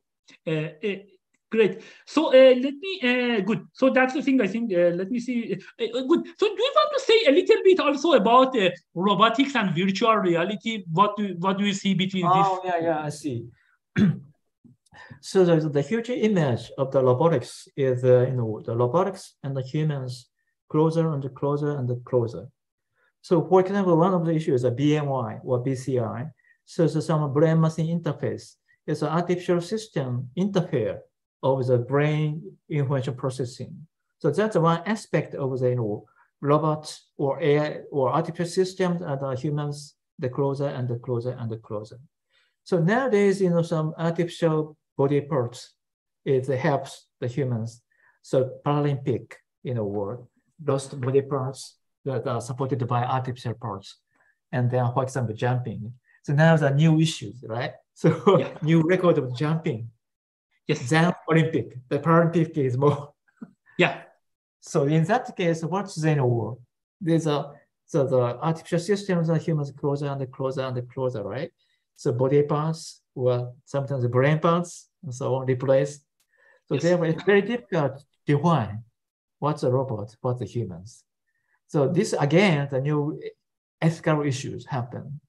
Great. So let me, good. So that's the thing, I think, let me see. Good. So do you want to say a little bit also about robotics and virtual reality? What do you see between these? Oh, yeah, I see. So the future image of the robotics is, the robotics and the humans closer and closer and closer. So for example, one of the issues is a BMI or BCI. So some brain machine interface is an artificial system interface of the brain information processing. So that's one aspect of the robots or AI or artificial systems and humans, the closer and the closer and the closer. So nowadays, some artificial body parts, it helps the humans. So Paralympic, world, those body parts that are supported by artificial parts. And then, for example, jumping. So now the new issues, right? So new record of jumping. Yes. Then Olympic. The Paralympic is more. Yeah. So in that case, what's the there's the artificial systems are humans closer and closer and closer, right? So body parts or sometimes the brain parts and so on replaced. So therefore, it's very difficult to define what's a robot, what's the humans. So this again, the new ethical issues happen.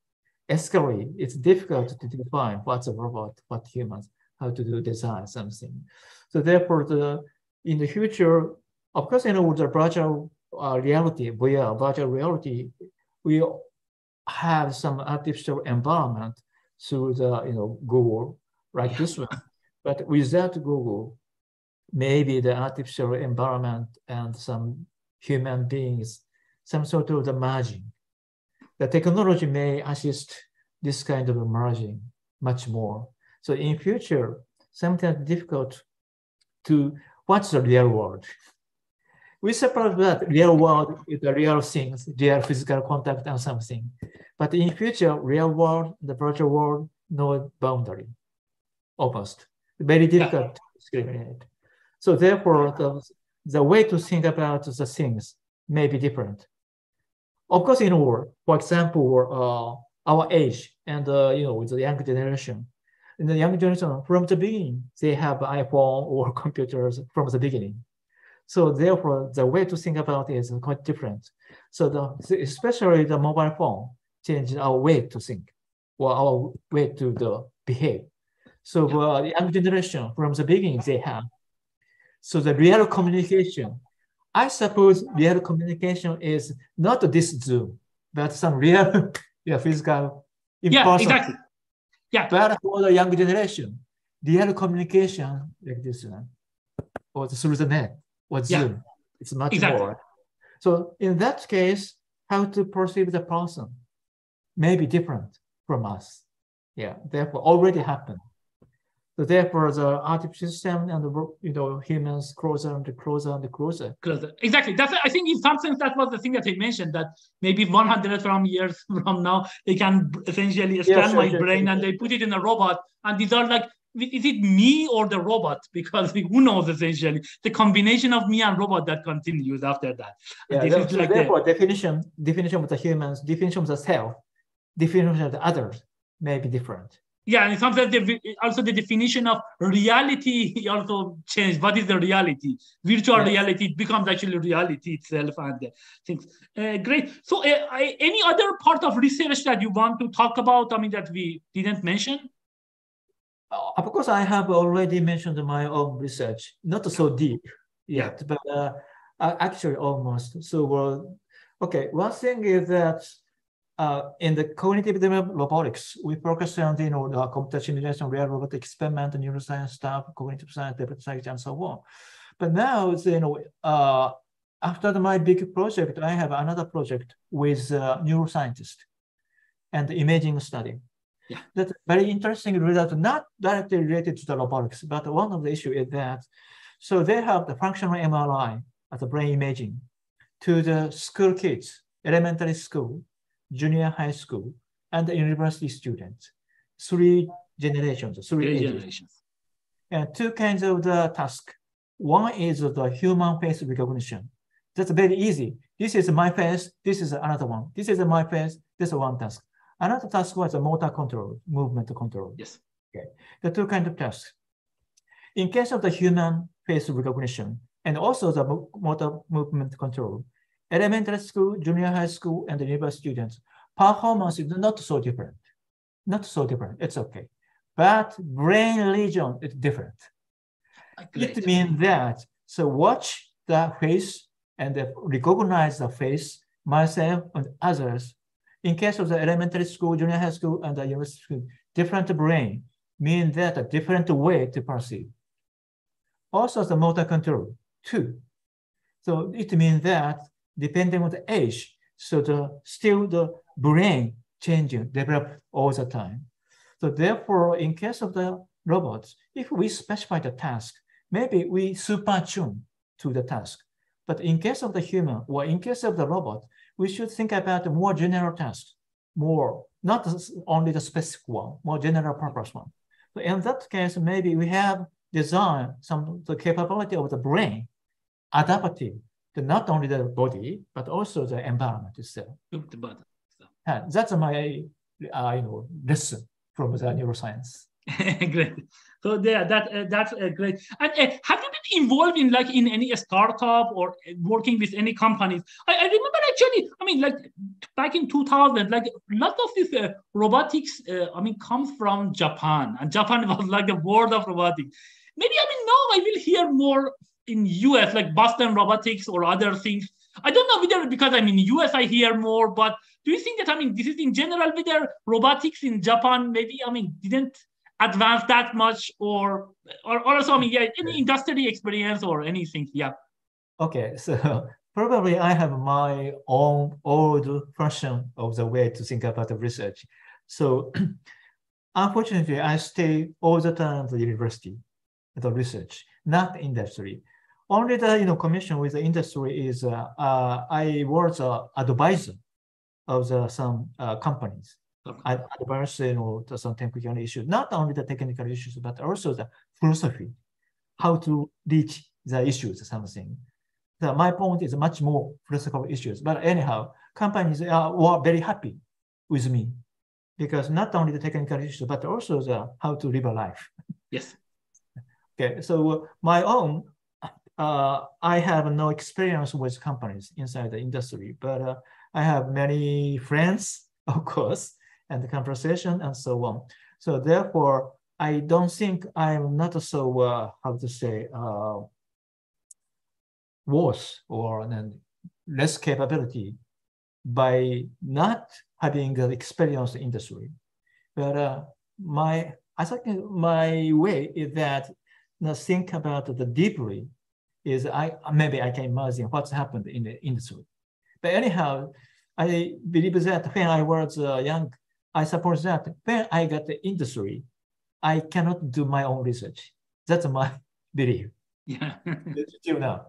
Ethically, it's difficult to define what's a robot, what humans, how to design something. So therefore, in the future, of course, with the virtual reality, VR, virtual reality, we have some artificial environment through the Google, like this one. But without Google, maybe the artificial environment and some human beings, some sort of the merging. The technology may assist this kind of merging much more. So in future, sometimes difficult to what's the real world. We separate that real world with the real things, real physical contact and something. But in future, real world, the virtual world, no boundary, almost. Very difficult to discriminate. So therefore, the way to think about the things may be different. Of course, for example, our age and with the younger generation. In the younger generation, from the beginning, they have iPhone or computers from the beginning. So therefore, the way to think about it is quite different. So especially the mobile phone changes our way to think or our way to behave. So the young generation from the beginning, they have. So the real communication, I suppose real communication is not this Zoom, but some real physical in person. Exactly. Yeah. But for the younger generation, real communication like this one, or through the net, or Zoom, it's much more. So in that case, how to perceive the person may be different from us. Yeah, therefore already happened. So therefore, the artificial system and the humans closer and closer and closer. Exactly. That's, I think in some sense that was the thing that I mentioned, that maybe 100 years from now they can essentially scan my brain and they put it in a robot, and these are like, is it me or the robot? Because who knows, essentially the combination of me and robot that continues after that. Yeah, this is like therefore definition of the humans, definition of the self, definition of the others may be different. Yeah, and sometimes also the definition of reality also changed. What is the reality? Virtual reality becomes actually reality itself, and things. Great. So, any other part of research that you want to talk about? I mean, that we didn't mention? Of course, I have already mentioned my own research, not so deep yet, but actually almost. So, okay, one thing is that in the cognitive development robotics, we focus on the computer simulation, real robot experiment, neuroscience stuff, cognitive science, data science, and so on. But now, after my big project, I have another project with neuroscientists and imaging study. Yeah. That's very interesting result, not directly related to the robotics, but one of the issues is that, so they have the functional MRI as a brain imaging to the school kids, elementary school, junior high school, and the university students. Three generations. And two kinds of the task. One is the human face recognition. That's very easy. This is my face, this is another one. This is my face, this is one task. Another task was a motor control, movement control. Yes. Okay. The two kinds of tasks. In case of the human face recognition, and also the motor movement control, elementary school, junior high school, and the university students, performance is not so different. Not so different, it's okay. But brain region is different. It means that, so watch the face and recognize the face, myself and others. In case of the elementary school, junior high school, and the university school, different brain means that a different way to perceive. Also the motor control, too. So it means that depending on the age, so still the brain changing, develop all the time. So therefore, in case of the robots, if we specify the task, maybe we super tune to the task. But in case of the human, or in case of the robot, we should think about a more general task, more, not only the specific one, more general purpose one. So in that case, maybe we have designed the capability of the brain, adaptive, to not only the body, but also the environment itself. That's my lesson from the neuroscience. Great. So that's great. And have you been involved in any startup or working with any companies? I remember actually, I mean, back in 2000, lots of this robotics, comes from Japan, and Japan was the world of robotics. Maybe now I will hear more in US, like Boston Robotics or other things. I don't know whether because I'm in US I hear more, but do you think that this is in general whether robotics in Japan maybe didn't advance that much, or also any industry experience or anything? Yeah. Okay, so probably I have my own old version of the way to think about the research. So unfortunately, I stay all the time at the university, the research, not industry. Only the commission with the industry is I was an advisor of some companies. I advise to some technical issues, not only the technical issues, but also the philosophy, how to reach the issues, something. So my point is much more philosophical issues. But anyhow, companies were very happy with me because not only the technical issues, but also the how to live a life. Yes. Okay, so my own, I have no experience with companies inside the industry, but I have many friends, of course, and the conversation and so on. So therefore, I don't think I'm not so, how to say, worse or less capability by not having the experience in industry. But I think my way is that think about the deeply is maybe I can imagine what's happened in the industry. But anyhow, I believe that when I was young, I suppose that when I got the industry, I cannot do my own research. That's my belief. Yeah. Till now.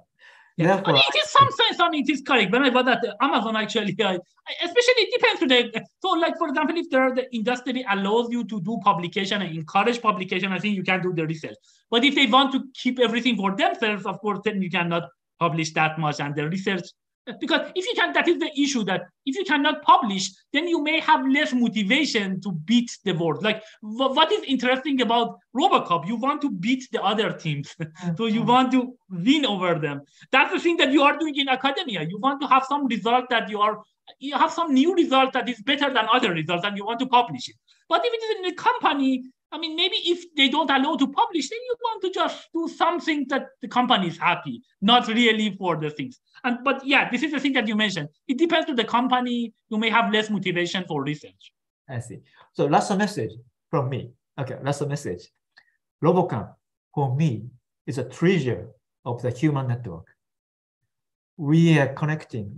Yeah. Therefore, it is some sense, it is correct. When I was at Amazon, actually, especially it depends today. So, like, for example, if the industry allows you to do publication and encourage publication, I think you can do the research. But if they want to keep everything for themselves, of course, then you cannot publish that much. And the research, because if you can, that is the issue, that if you cannot publish, then you may have less motivation to beat the world. Like, what is interesting about Robocup, you want to beat the other teams. So you want to win over them. That's the thing that you are doing in academia. You want to have some result that you have some new result that is better than other results, and you want to publish it. But if it is in a company, maybe if they don't allow to publish, then you want to just do something that the company is happy, not really for the things. But yeah, this is the thing that you mentioned. It depends on the company. You may have less motivation for research. I see. So last message from me. Okay, last message. Robocop, for me, is a treasure of the human network. We are connecting,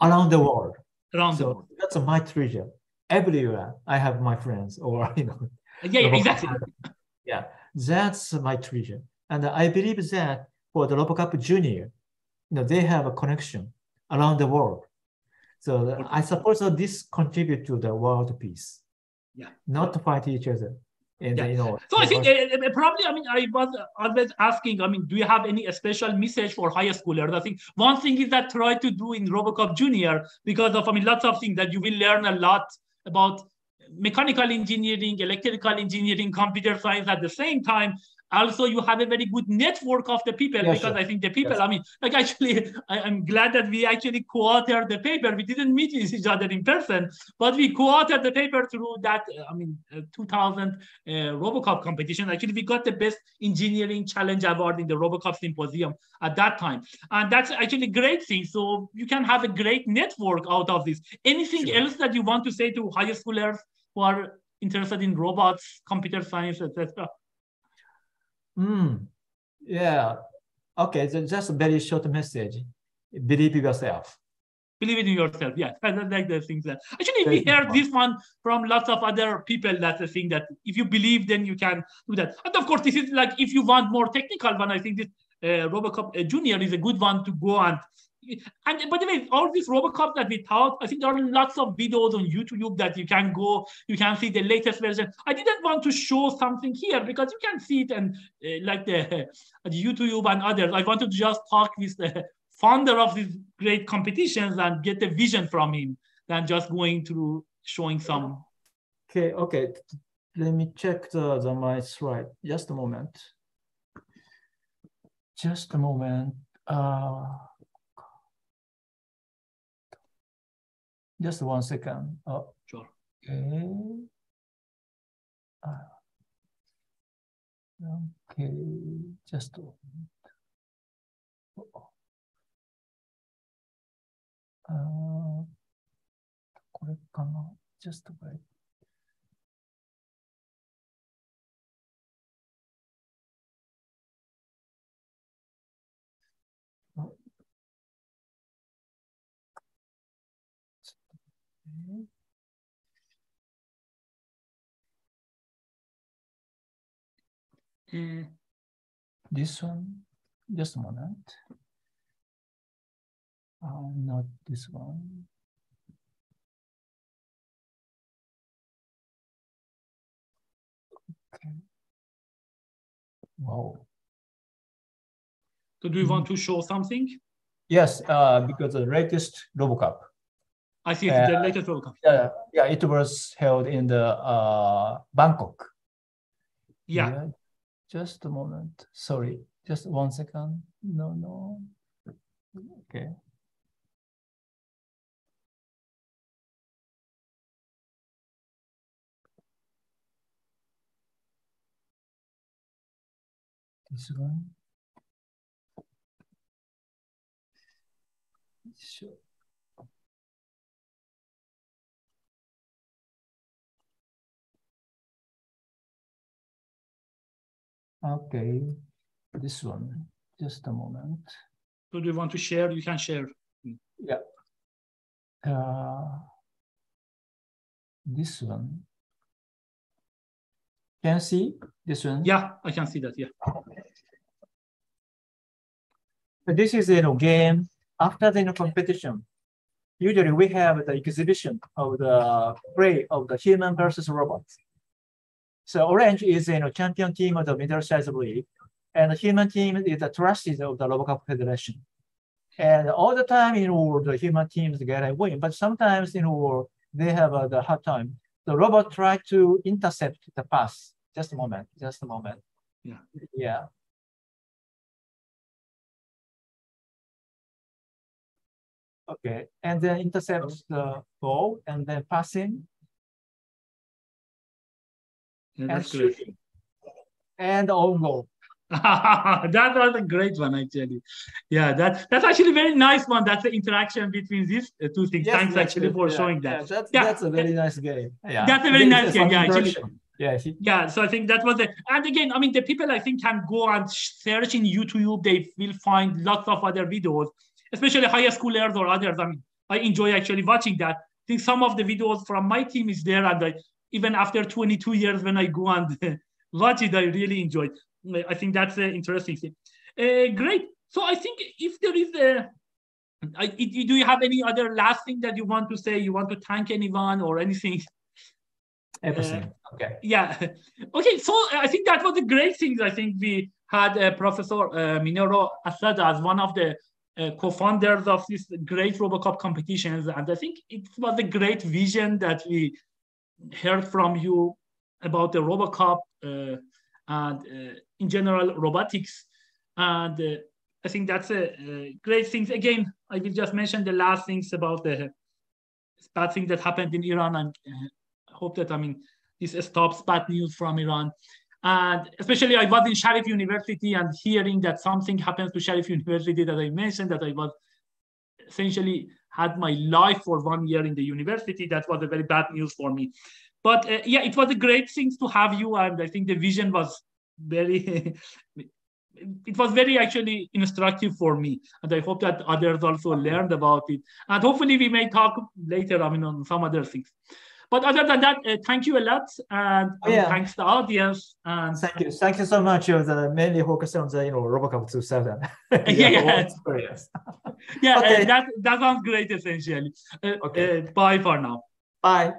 around the world. Around the world. That's my treasure. Everywhere I have my friends or, Yeah, exactly. Yeah, that's my treasure. And I believe that for the Robocop Junior, they have a connection around the world. So I suppose that this contributes to the world peace. Yeah. Not to fight each other. And, yeah. So I think probably, I was always asking, do you have any special message for high schoolers? I think one thing is that try to do in Robocop Junior, because of, lots of things that you will learn a lot about mechanical engineering, electrical engineering, computer science at the same time. Also, you have a very good network of the people, because sure. I think the people, yes. Actually, I'm glad that we actually co-authored the paper. We didn't meet each other in person, but we co-authored the paper through that, 2000 Robocop competition. Actually, we got the best engineering challenge award in the Robocop symposium at that time. And that's actually a great thing. So you can have a great network out of this. Anything sure. else that you want to say to high schoolers who are interested in robots, computer science, etc.? Yeah. Okay. So just a very short message. Believe in yourself. Believe in yourself. Yeah. I like the things that actually we heard this one from lots of other people. That's the thing, that if you believe, then you can do that. And of course, this is like if you want more technical one, I think this Robocop Junior is a good one to go and by the way, all these Robocups that we taught, I think there are lots of videos on YouTube that you can go, you can see the latest version. I didn't want to show something here because you can see it and like the YouTube and others. I wanted to just talk with the founder of these great competitions and get the vision from him than just going through showing some. Okay. Let me check my slide. Just a moment. Just a moment. Just 1 second. Oh, sure. Okay. Okay. Just a moment. Just wait. This one, just a moment. Not this one. Okay. Wow. So do you want to show something? Yes, because the latest Robocup. I see, the latest Robocup. Yeah, it was held in the Bangkok. Yeah. Just a moment. Sorry, just 1 second. No. Okay. This one. Sure. Okay, this one, just a moment. So do you want to share? You can share. Yeah. This one. Can you see this one? Yeah, I can see that, yeah. This is a game after the competition. Usually we have the exhibition of the play of the human versus robots. So orange is champion team of the middle-sized league, and the human team is the trusted of the Robocup Federation. And all the time, the human teams get a win, but sometimes, they have the hard time. The robot try to intercept the pass. Just a moment, just a moment. Yeah. Yeah. Okay, and then intercept the ball and then passing. Yeah, and that's great. shooting. And own goal. That was a great one, actually. Yeah, that's actually a very nice one. That's the interaction between these two things. Yes, Thanks actually for showing that. That's a very nice game. Yeah, that's a very nice game. Yeah, actually. Yeah. Yeah, so I think that was it. And again, I mean, the people I think can go and search in YouTube. They will find lots of other videos, especially high schoolers or others. I mean, I enjoy actually watching that. I think some of the videos from my team is there, and even after 22 years, when I go and watch it, I really enjoy it. I think that's an interesting thing. Great. So I think if there is do you have any other last thing that you want to say? You want to thank anyone or anything? Everything. Okay. Yeah. Okay. So I think that was a great thing. I think we had Professor Minoru Asada as one of the co-founders of this great Robocup competitions, and I think it was a great vision that we heard from you about the Robocup. And in general, robotics. And I think that's a great thing. Again, I will just mention the last things about the bad thing that happened in Iran, and hope that, I mean, this stops bad news from Iran. And especially I was in Sharif University, and hearing that something happens to Sharif University that I mentioned, that I was essentially had my life for 1 year in the university, that was a very bad news for me. But yeah, it was a great thing to have you, and I think the vision was very, it was very actually instructive for me, and I hope that others also learned about it. And hopefully we may talk later, I mean, on some other things. But other than that, thank you a lot, and thanks to the audience. And thank you so much. Mainly focused on the Robocop 2000. Yeah. Okay. That sounds great. Essentially, bye for now. Bye.